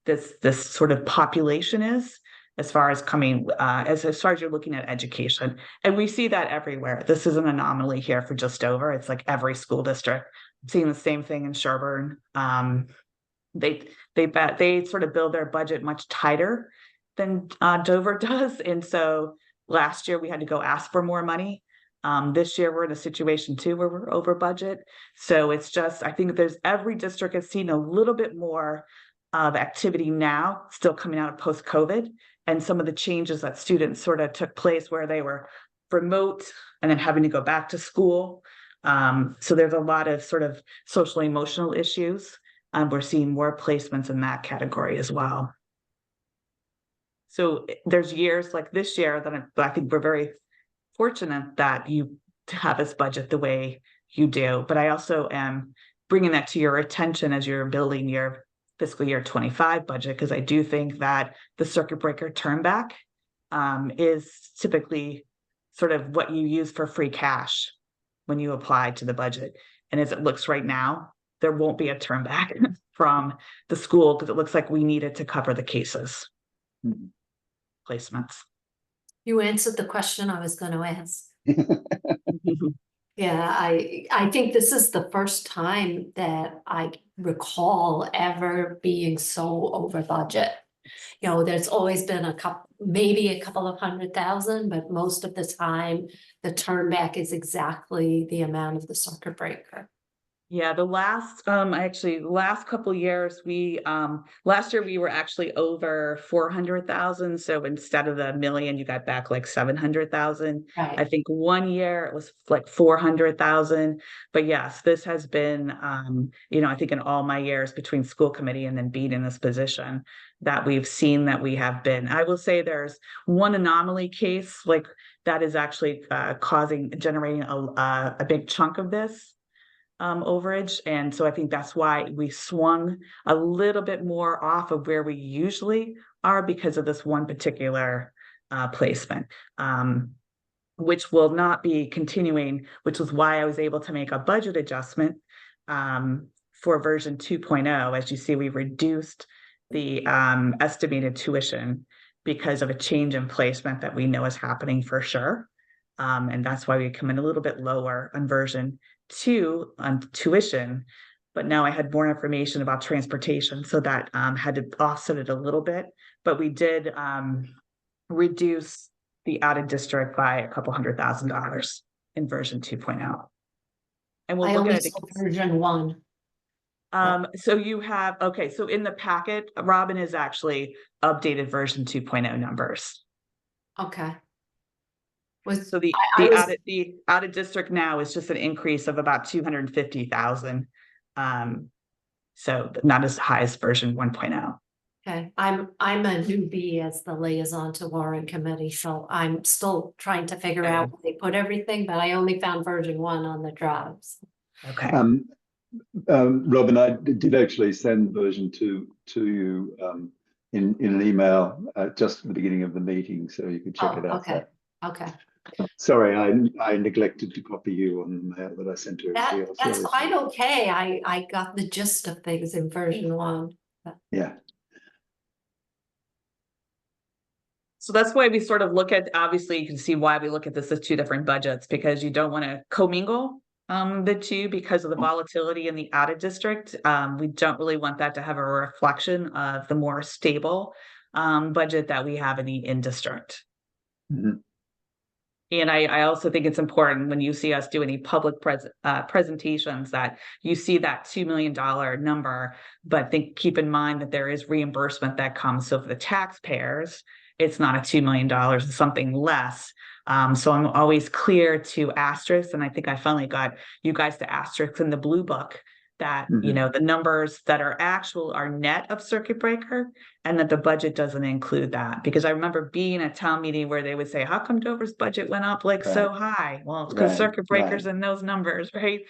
this sort of population is as far as coming as far as you're looking at education. And we see that everywhere. This is an anomaly here for Just Over. It's like every school district. I'm seeing the same thing in Sherburne. They sort of build their budget much tighter than Dover does. And so last year we had to go ask for more money. This year we're in a situation too where we're over budget. So it's just, I think there's every district has seen a little bit more of activity now, still coming out of post-COVID, and some of the changes that students sort of took place where they were remote and then having to go back to school. So there's a lot of sort of social emotional issues. We're seeing more placements in that category as well. So there's years like this year that I think we're very fortunate that you have this budget the way you do, but I also am bringing that to your attention as you're building your fiscal year 25 budget, because I do think that the circuit breaker turnback is typically sort of what you use for free cash when you apply to the budget. And as it looks right now, there won't be a turnback from the school because it looks like we need it to cover the cases. Placements. You answered the question I was going to ask. Yeah, I think this is the first time that I recall ever being so over budget. You know, there's always been maybe a couple of 100,000, but most of the time the turnback is exactly the amount of the circuit breaker. Yeah, the last couple of years, last year we were actually over 400,000. So instead of the million, you got back like 700,000. Right. I think 1 year it was like 400,000. But yes, this has been, I think in all my years between school committee and then being in this position, that we've seen that we have been. I will say there's one anomaly case like that is actually generating a big chunk of this overage. And so I think that's why we swung a little bit more off of where we usually are because of this one particular placement, which will not be continuing, which was why I was able to make a budget adjustment for version 2.0. As you see, we reduced the estimated tuition because of a change in placement that we know is happening for sure. And that's why we come in a little bit lower on version 2 on tuition, but now I had more information about transportation, so that had to offset it a little bit. but we did reduce the added district by a couple $100,000 in version 2.0. And we'll I look only at it. saw version 1. So you have, okay, so in the packet, Robin is actually updated version 2.0 numbers. Okay. Was, So the I was, added district now is just an increase of about 250,000. So not as high as version 1.0. okay, I'm a newbie as the liaison to Warrant Committee, so I'm still trying to figure out where they put everything, but I only found version 1 on the drives. Okay. Robin, I did actually send version 2 to you in an email just at the beginning of the meeting, so you could check it out. Okay, okay. Sorry, I neglected to copy you on the mail that I sent to everybody else. That's quite okay. I got the gist of things in version 1. Yeah. So that's why we sort of look at, obviously you can see why we look at this as two different budgets, because you don't want to commingle the two because of the volatility in the added district. We don't really want that to have a reflection of the more stable budget that we have in the in-district. Mm-hmm. And I also think it's important when you see us do any public presentations that you see that $2 million number, but keep in mind that there is reimbursement that comes. So for the taxpayers, it's not a $2 million, it's something less. So I'm always clear to asterisk, and I think I finally got you guys to asterisk in the blue book that, Mm-hmm. you know, the numbers that are actual are net of circuit breaker, and that the budget doesn't include that. Because I remember being at town meeting where they would say, how come Dover's budget went up like so high? Well, it's because circuit breakers in those numbers, right?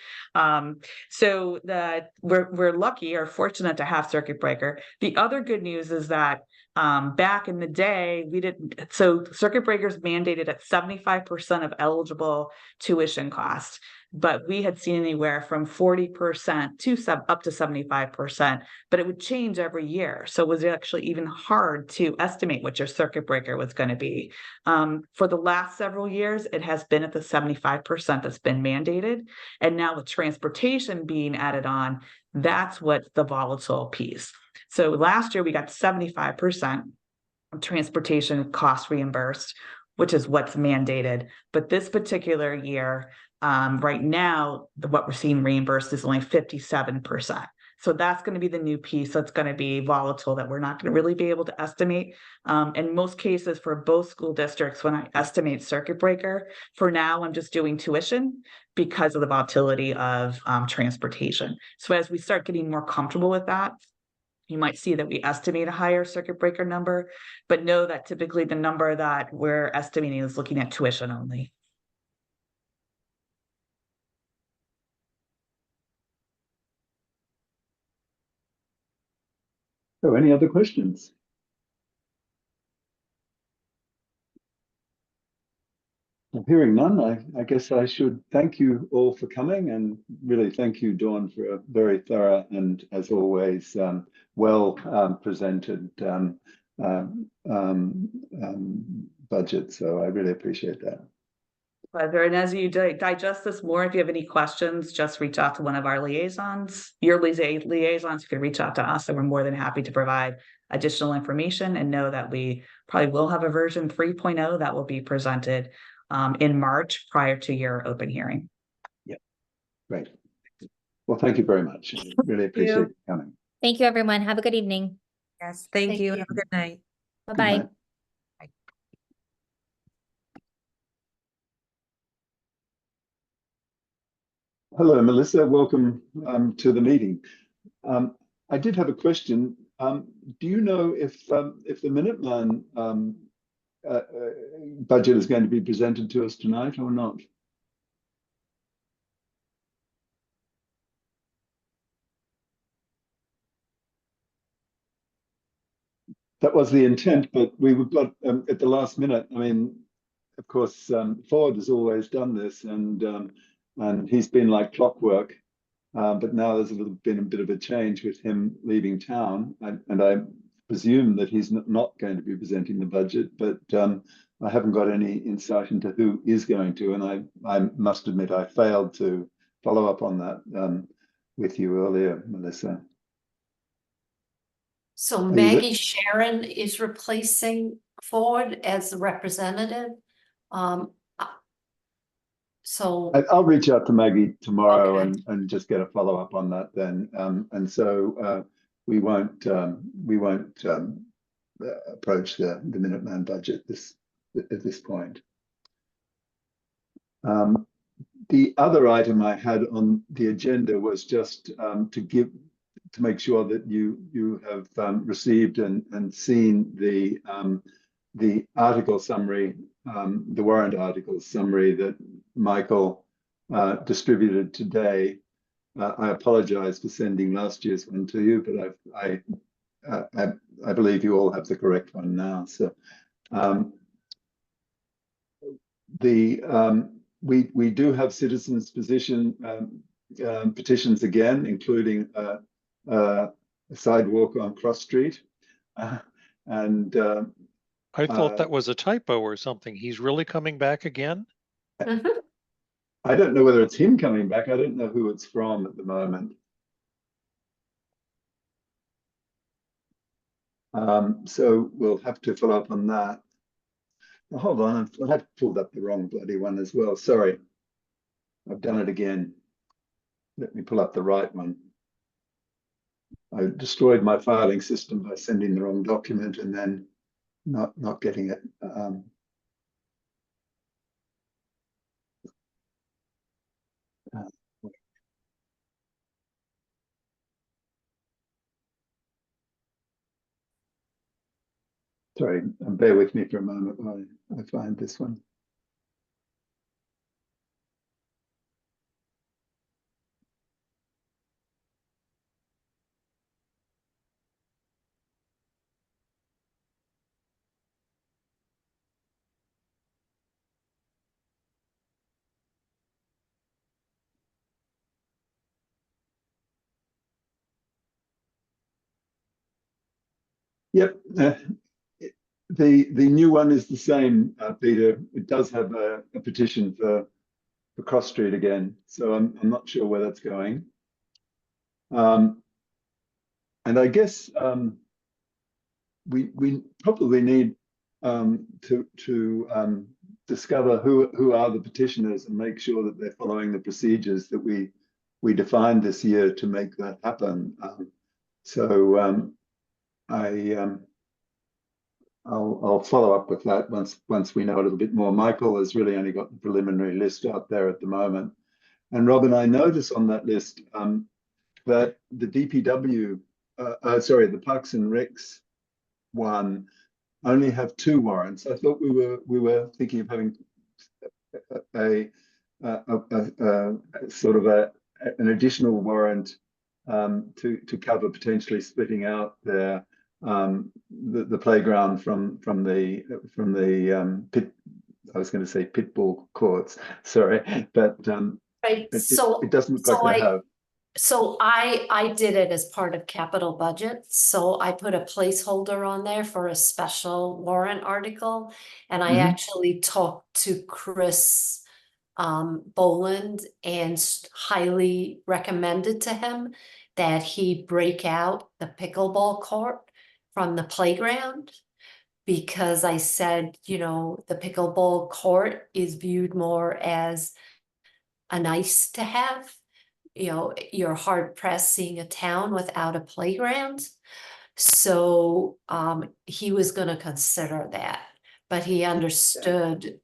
So that we're lucky or fortunate to have circuit breaker. The other good news is that back in the day, we didn't, so circuit breakers mandated at 75% of eligible tuition cost, but we had seen anywhere from 40% to up to 75%, but it would change every year. So it was actually even hard to estimate what your circuit breaker was going to be. For the last several years, it has been at the 75% that's been mandated. And now with transportation being added on, that's what's the volatile piece. So last year we got 75% of transportation cost reimbursed, which is what's mandated. But this particular year, right now, what we're seeing reimbursed is only 57%. So that's going to be the new piece that's going to be volatile that we're not going to really be able to estimate. In most cases for both school districts, when I estimate circuit breaker, for now, I'm just doing tuition because of the volatility of transportation. So as we start getting more comfortable with that, you might see that we estimate a higher circuit breaker number, but know that typically the number that we're estimating is looking at tuition only. So any other questions? Well, hearing none, I guess I should thank you all for coming, and really thank you, Dawn, for a very thorough and, as always, well presented budget. So I really appreciate that. Pleasure. And as you digest this more, if you have any questions, just reach out to one of our liaisons. Your liaisons, you can reach out to us, and we're more than happy to provide additional information, and know that we probably will have a version 3.0 that will be presented in March prior to your open hearing. Yeah, great. Well, thank you very much. I really appreciate you coming. Thank you, everyone. Have a good evening. Yes, thank you. Have a good night. Good Bye-bye. night. Hello, Melissa. Welcome to the meeting. I did have a question. Do you know if the Minuteman budget is going to be presented to us tonight or not? That was the intent, but we got at the last minute. I mean, of course, Ford has always done this, and he's been like clockwork. But now there's been a bit of a change with him leaving town, and I presume that he's not going to be presenting the budget. But I haven't got any insight into who is going to, and I must admit I failed to follow up on that with you earlier, Melissa. So you Maggie Sharon is replacing Ford as the representative. Uh, So, I'll reach out to Maggie tomorrow Okay. and just get a follow-up on that then. And so we won't approach the Minuteman budget at this point. The other item I had on the agenda was just to make sure that you have received and seen the article summary, the warrant article summary that Michael distributed today. I apologize for sending last year's one to you, but I believe you all have the correct one now. So we do have citizens' petitions again, including a sidewalk on Cross Street, and I thought that was a typo or something. He's really coming back again? mhm. I don't know whether it's him coming back. I don't know who it's from at the moment. So we'll have to follow up on that. Oh, hold on, I have pulled up the wrong bloody one as well. Sorry, I've done it again. Let me pull up the right one. I destroyed my filing system by sending the wrong document and then not getting it. Sorry, bear with me for a moment while I find this one. Yep, the new one is the same, Peter. It does have a petition for Cross Street again, so I'm not sure where that's going. And I guess we probably need to discover who are the petitioners and make sure that they're following the procedures that we defined this year to make that happen. I'll follow up with that once we know a little bit more. Michael has really only got the preliminary list out there at the moment. And Robin, I notice on that list that the DPW, the Parks and Recs one only have 2 warrants. I thought we were thinking of having a sort of an additional warrant to cover potentially splitting out the playground from the pit. I was going to say pitbull courts. Sorry, but Right, it doesn't look like they have. So I did it as part of capital budget, so I put a placeholder on there for a special warrant article. And I actually talked to Chris Boland and highly recommended to him that he break out the pickleball court from the playground. Because I said, you know, the pickleball court is viewed more as a nice to have. You know, you're hard pressed seeing a town without a playground. So he was going to consider that, but he understood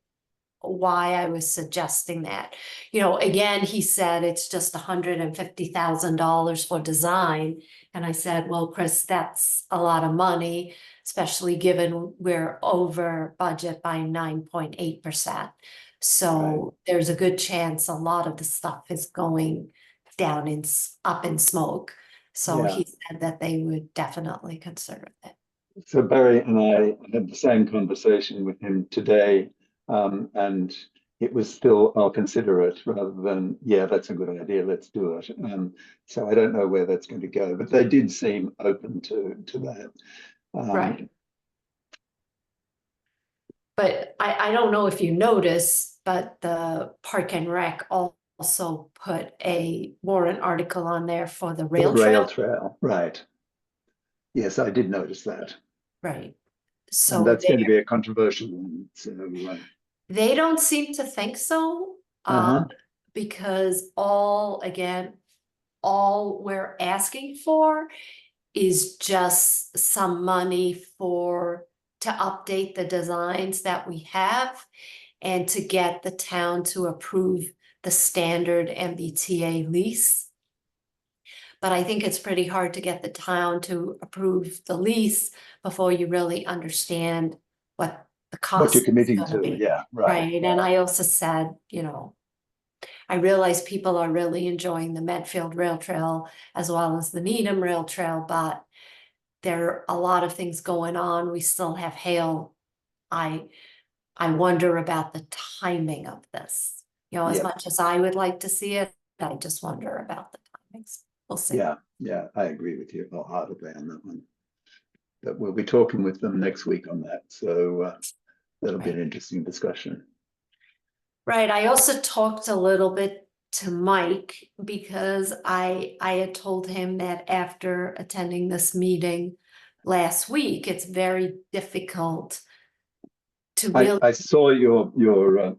why I was suggesting that. You know, again, he said it's just $150,000 for design. And I said, well, Chris, that's a lot of money, especially given we're over budget by 9.8%. So there's a good chance a lot of the stuff is going down up in smoke. So he said that they would definitely consider that. So Barry and I had the same conversation with him today, and it was still, I'll consider it, rather than, yeah, that's a good idea, let's do it. So I don't know where that's going to go, but they did seem open to that. Right. But I don't know if you noticed, but the Park and Rec also put a warrant article on there for the rail trail. Right. Yes, I did notice that. Right. And So that's going to be a controversial one. So, they don't seem to think so. uh-huh. Because again, all we're asking for is just some money to update the designs that we have and to get the town to approve the standard MBTA lease. But I think it's pretty hard to get the town to approve the lease before you really understand what the cost What you're is committing gonna to, be. yeah, right. Right, and I also said, I realize people are really enjoying the Medfield Rail Trail as well as the Needham Rail Trail, but there are a lot of things going on. We still have hail. I wonder about the timing of this. As Yeah. much as I would like to see it, I just wonder about the timings. We'll see. Yeah, I agree with you wholeheartedly on that one. But we'll be talking with them next week on that. So that'll be an interesting discussion. Right. I also talked a little bit to Mike because I had told him that after attending this meeting last week, it's very difficult to really. I saw your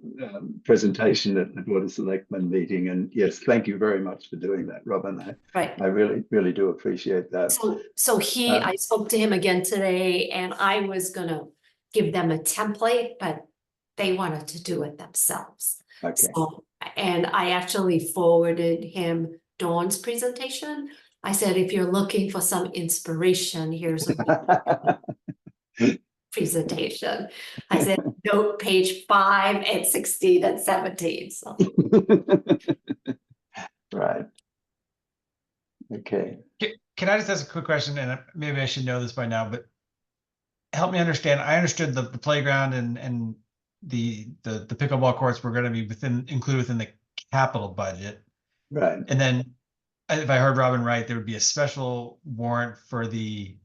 presentation at the Board of Selectmen meeting, and yes, thank you very much for doing that, Robin. Right. I really do appreciate that. So I spoke to him again today, and I was gonna give them a template, but they wanted to do it themselves. Okay. So, and I actually forwarded him Dawn's presentation. I said, if you're looking for some inspiration, here's a presentation. I said, note page 5 and 16 and 17. So. Right. Okay. Can I just ask a quick question? And maybe I should know this by now, but help me understand. I understood the playground and the pickleball courts were going to be included within the capital budget. Right. And then if I heard Robin right, there would be a special warrant for the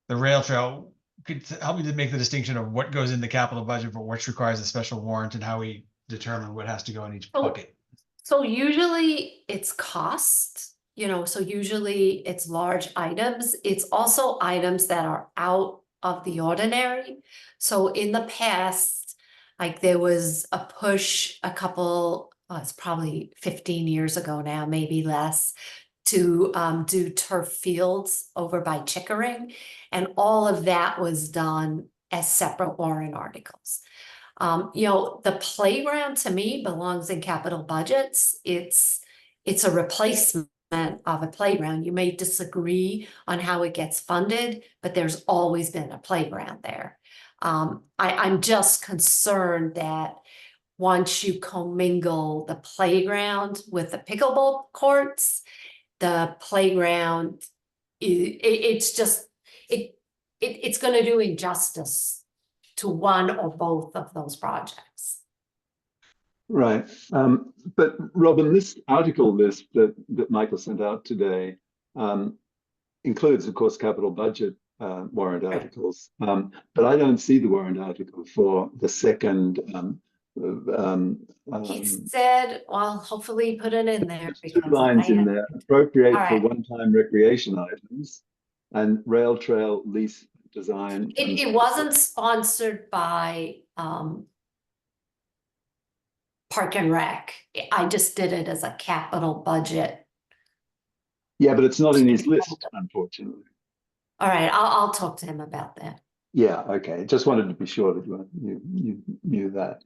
rail trail. Could help me to make the distinction of what goes in the capital budget, but which requires a special warrant, and how we determine what has to go in each bucket. So usually it's cost, so usually it's large items. It's also items that are out of the ordinary. So in the past, like there was a push it's probably 15 years ago now, maybe less, to do turf fields over by Chickering. And all of that was done as separate warrant articles. The playground to me belongs in capital budgets. It's a replacement of a playground. You may disagree on how it gets funded, but there's always been a playground there. I'm just concerned that once you commingle the playground with the pickleball courts, the playground, it's going to do injustice to one or both of those projects. Right. But Robin, this article list that Michael sent out today includes, of course, capital budget warrant articles. But I don't see the warrant article for the second. He said, well, hopefully put it in there. Two lines in there: appropriate for one-time recreation items and rail trail lease design. It wasn't sponsored by Park and Rec. I just did it as a capital budget. Yeah, but it's not in his list, unfortunately. All right, I'll talk to him about that. Yeah, okay. Just wanted to be sure that you knew that.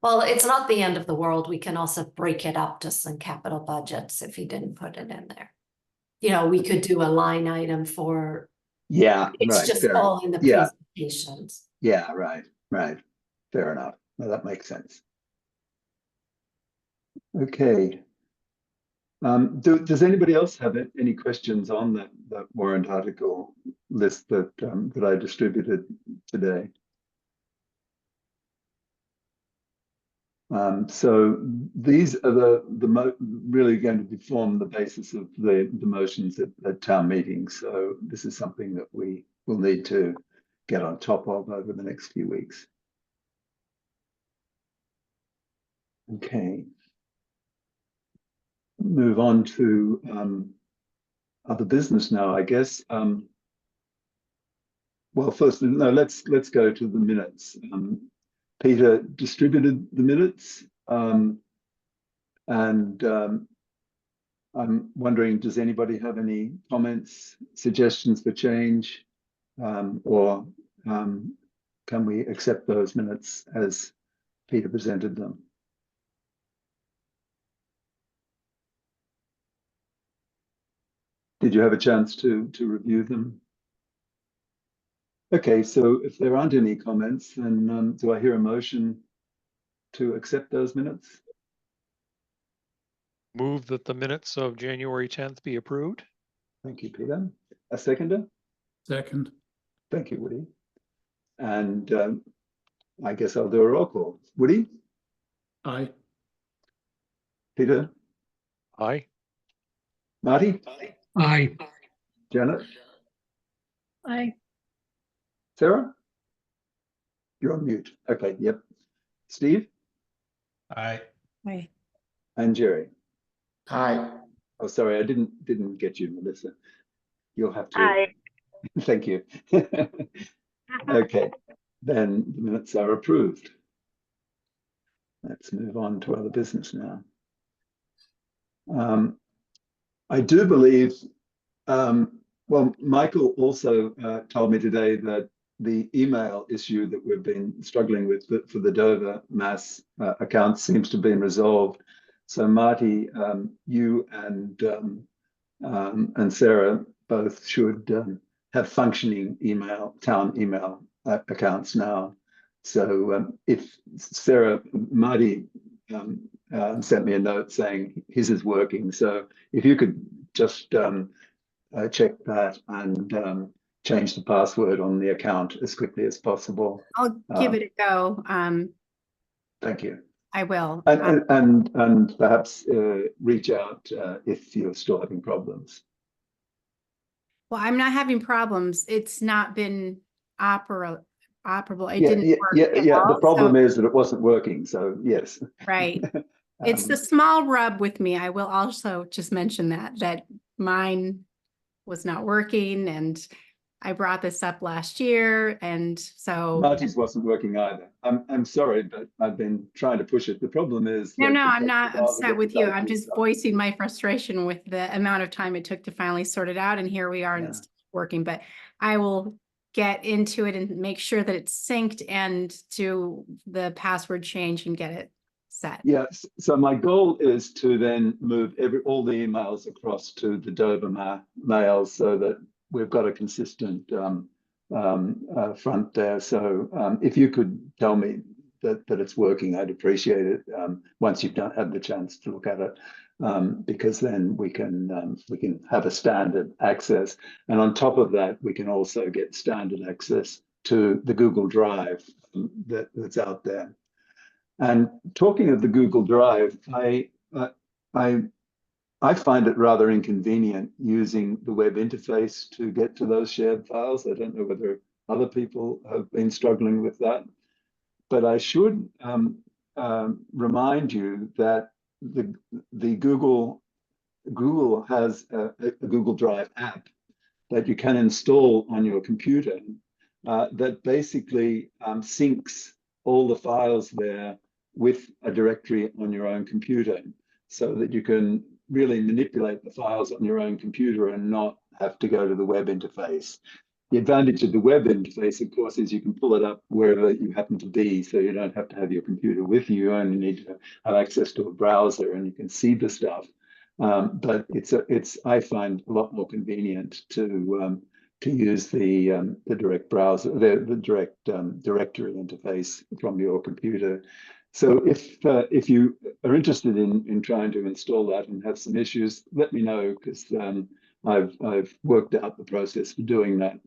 Well, it's not the end of the world. We can also break it up just in capital budgets if he didn't put it in there. We could do a line item for. Yeah, it's right. just all in the presentations. Yeah, right. Fair enough. Well, that makes sense. Okay. Does anybody else have any questions on that warrant article list that I distributed today? So these are really going to form the basis of the motions at town meeting. So this is something that we will need to get on top of over the next few weeks. Okay. Move on to other business now, I guess. well, first, no, let's go to the minutes. Peter distributed the minutes, and I'm wondering, does anybody have any comments, suggestions for change, or can we accept those minutes as Peter presented them? Did you have a chance to review them? Okay, so if there aren't any comments, then do I hear a motion to accept those minutes? Move that the minutes of January 10th be approved. Thank you, Peter. A seconder? Second. Thank you, Woody. And I guess I'll do a roll call. Woody? Aye. Peter? Aye. Marty? Aye. Janet? Aye. Sarah? You're on mute. Okay, yep. Steve? Aye. Aye. And Jerry? Aye. Oh, sorry, I didn't get you, Melissa. You'll have to. Aye. Thank you. Okay, then the minutes are approved. Let's move on to other business now. I do believe, well, Michael also told me today that the email issue that we've been struggling with for the Dover Mass account seems to have been resolved. So Marty, you and Sarah both should have functioning town email accounts now. So if Sarah, Marty sent me a note saying his is working. So if you could just check that and change the password on the account as quickly as possible. I'll give it a go. Thank you. I will. And perhaps reach out if you're still having problems. Well, I'm not having problems. It's not been operable. It Yeah, didn't work at yeah. The all, problem so- is that it wasn't working. So yes. Right. It's the small rub with me. I will also just mention that mine was not working, and I brought this up last year, and so. Marty's wasn't working either. I'm sorry, but I've been trying to push it. The problem is. No, that no, it I'm takes a not while to upset get with the you. IT I'm just stuff. voicing my frustration with the amount of time it took to finally sort it out, and here we are, and it's working. But I will get into it and make sure that it's synced and do the password change and get it set. Yes. So my goal is to then move all the emails across to the Dover mail so that we've got a consistent front there. So if you could tell me that it's working, I'd appreciate it once you've had the chance to look at it, because then we can have a standard access. And on top of that, we can also get standard access to the Google Drive that's out there. And talking of the Google Drive, I find it rather inconvenient using the web interface to get to those shared files. I don't know whether other people have been struggling with that, but I should remind you that the Google has a Google Drive app that you can install on your computer that basically syncs all the files there with a directory on your own computer, so that you can really manipulate the files on your own computer and not have to go to the web interface. The advantage of the web interface, of course, is you can pull it up wherever you happen to be, so you don't have to have your computer with you. You only need to have access to a browser and you can see the stuff. But I find a lot more convenient to use the direct browser, the direct directory interface from your computer. So if you are interested in trying to install that and have some issues, let me know, because I've worked out the process for doing that.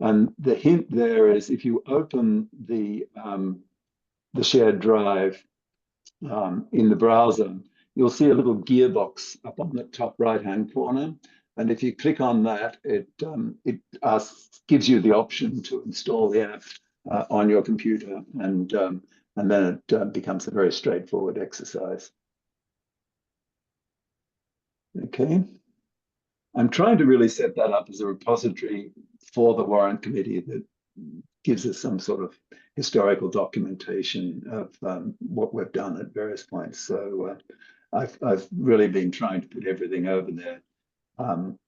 And the hint there is, if you open the shared drive in the browser, you'll see a little gearbox up on the top right-hand corner. And if you click on that, it gives you the option to install the app on your computer, and then it becomes a very straightforward exercise. Okay. I'm trying to really set that up as a repository for the Warrant Committee that gives us some sort of historical documentation of what we've done at various points. So I've really been trying to put everything over there, and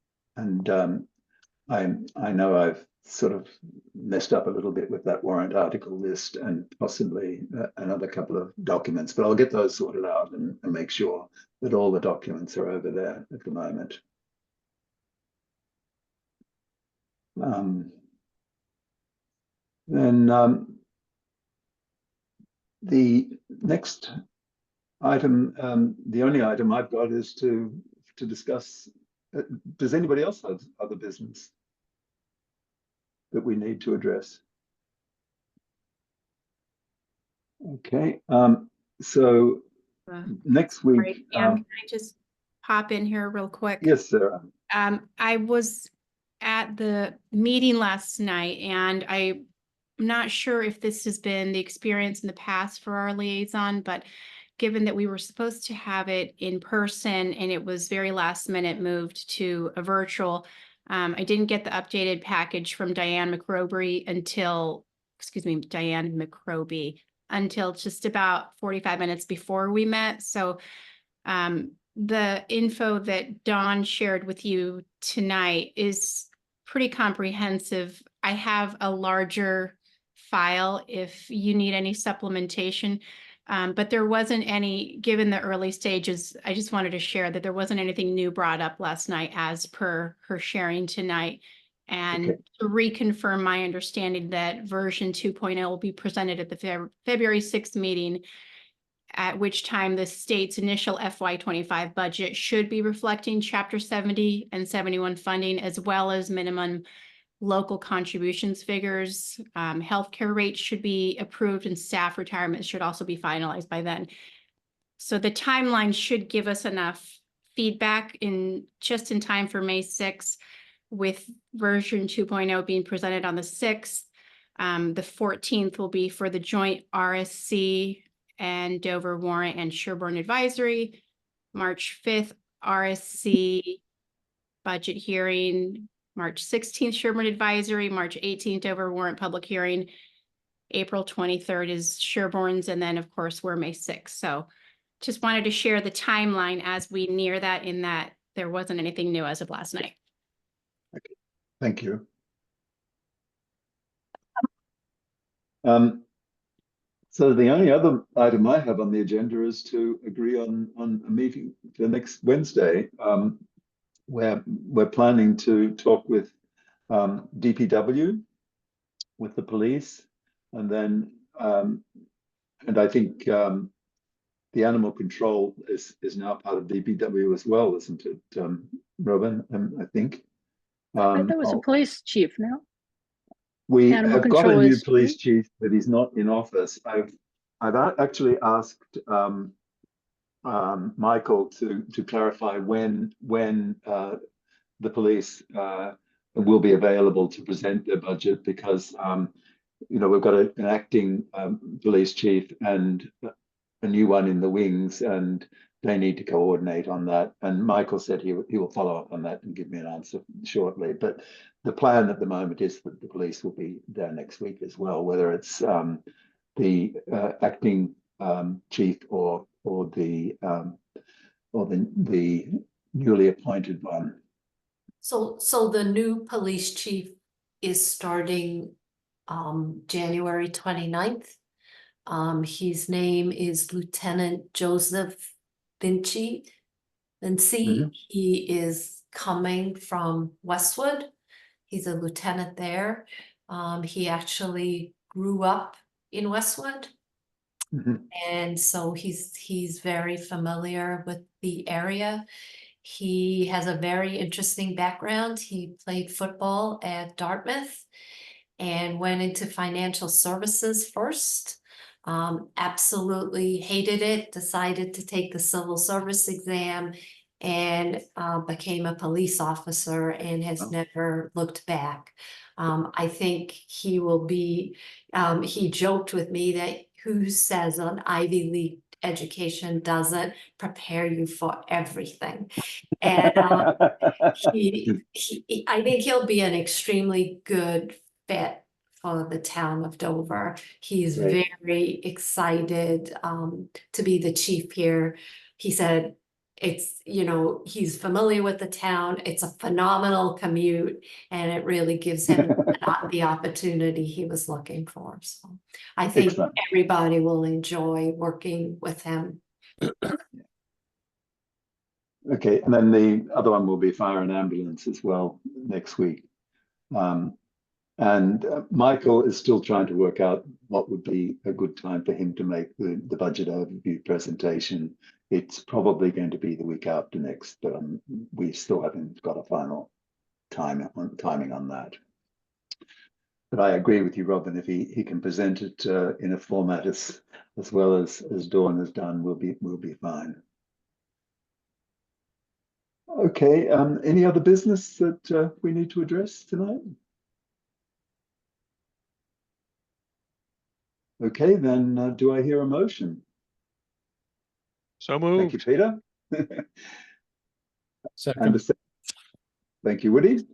I know I've sort of messed up a little bit with that warrant article list and possibly another couple of documents, but I'll get those sorted out and make sure that all the documents are over there at the moment. Then the next item, the only item I've got is to discuss. Does anybody else have other business that we need to address? Okay, so next week. Right, and can I just pop in here real quick? Yes, Sarah. I was at the meeting last night, and I'm not sure if this has been the experience in the past for our liaison, but given that we were supposed to have it in person and it was very last minute moved to a virtual, I didn't get the updated package from Diane McRoby until just about 45 minutes before we met. So the info that Dawn shared with you tonight is pretty comprehensive. I have a larger file if you need any supplementation, but there wasn't any, given the early stages, I just wanted to share that there wasn't anything new brought up last night as per her sharing tonight. And Okay. to reconfirm my understanding that version 2.0 will be presented at the February 6th meeting, at which time the state's initial FY25 budget should be reflecting Chapter 70 and 71 funding, as well as minimum local contributions figures. Healthcare rates should be approved and staff retirement should also be finalized by then. So the timeline should give us enough feedback just in time for May 6th, with version 2.0 being presented on the 6th. The 14th will be for the joint RSC and Dover Warrant and Sherburne Advisory. March 5th, RSC budget hearing. March 16th, Sherburne Advisory. March 18th, Dover Warrant public hearing. April 23rd is Sherburne's, and then of course we're May 6th. So just wanted to share the timeline as we near that, in that there wasn't anything new as of last night. Okay. Thank you. So the only other item I have on the agenda is to agree on a meeting for next Wednesday, where we're planning to talk with DPW, with the police, and then and I think the animal control is now part of DPW as well, isn't it, Robin? I think. There was a police chief now. We Animal have got a control new is- police chief, but he's not in office. I've actually asked Michael to clarify when the police will be available to present their budget, because you know, we've got an acting police chief and a new one in the wings, and they need to coordinate on that. And Michael said he will follow up on that and give me an answer shortly. But the plan at the moment is that the police will be there next week as well, whether it's the acting chief or the newly appointed one. So the new police chief is starting January 29th. His name is Lieutenant Joseph Vinci. Mhm. He is coming from Westwood. He's a lieutenant there. He actually grew up in Westwood. Mhm. And so he's very familiar with the area. He has a very interesting background. He played football at Dartmouth and went into financial services first. Absolutely hated it, decided to take the civil service exam, and became a police officer and has never looked back. I think he will be, he joked with me that who says an Ivy League education doesn't prepare you for everything. And I think he'll be an extremely good fit for the town of Dover. He's Great. very excited to be the chief here. He said it's, he's familiar with the town. It's a phenomenal commute, and it really gives him the opportunity he was looking for. So I think Excellent. everybody will enjoy working with him. Okay, and then the other one will be fire and ambulance as well next week. Michael is still trying to work out what would be a good time for him to make the budget overview presentation. It's probably going to be the week after next, but we still haven't got a final timing on that. But I agree with you, Robin. If he can present it in a format as well as Dawn has done, we'll be fine. Okay. Any other business that we need to address tonight? Okay, then do I hear a motion? So Thank you, moved. Peter. Second. Thank you, Woody.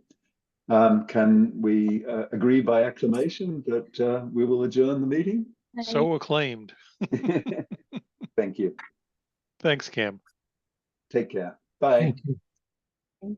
Can we agree by acclamation that we will adjourn the meeting? So acclaimed. Thank you. Thanks, Cam. Take care. Bye. Thank you.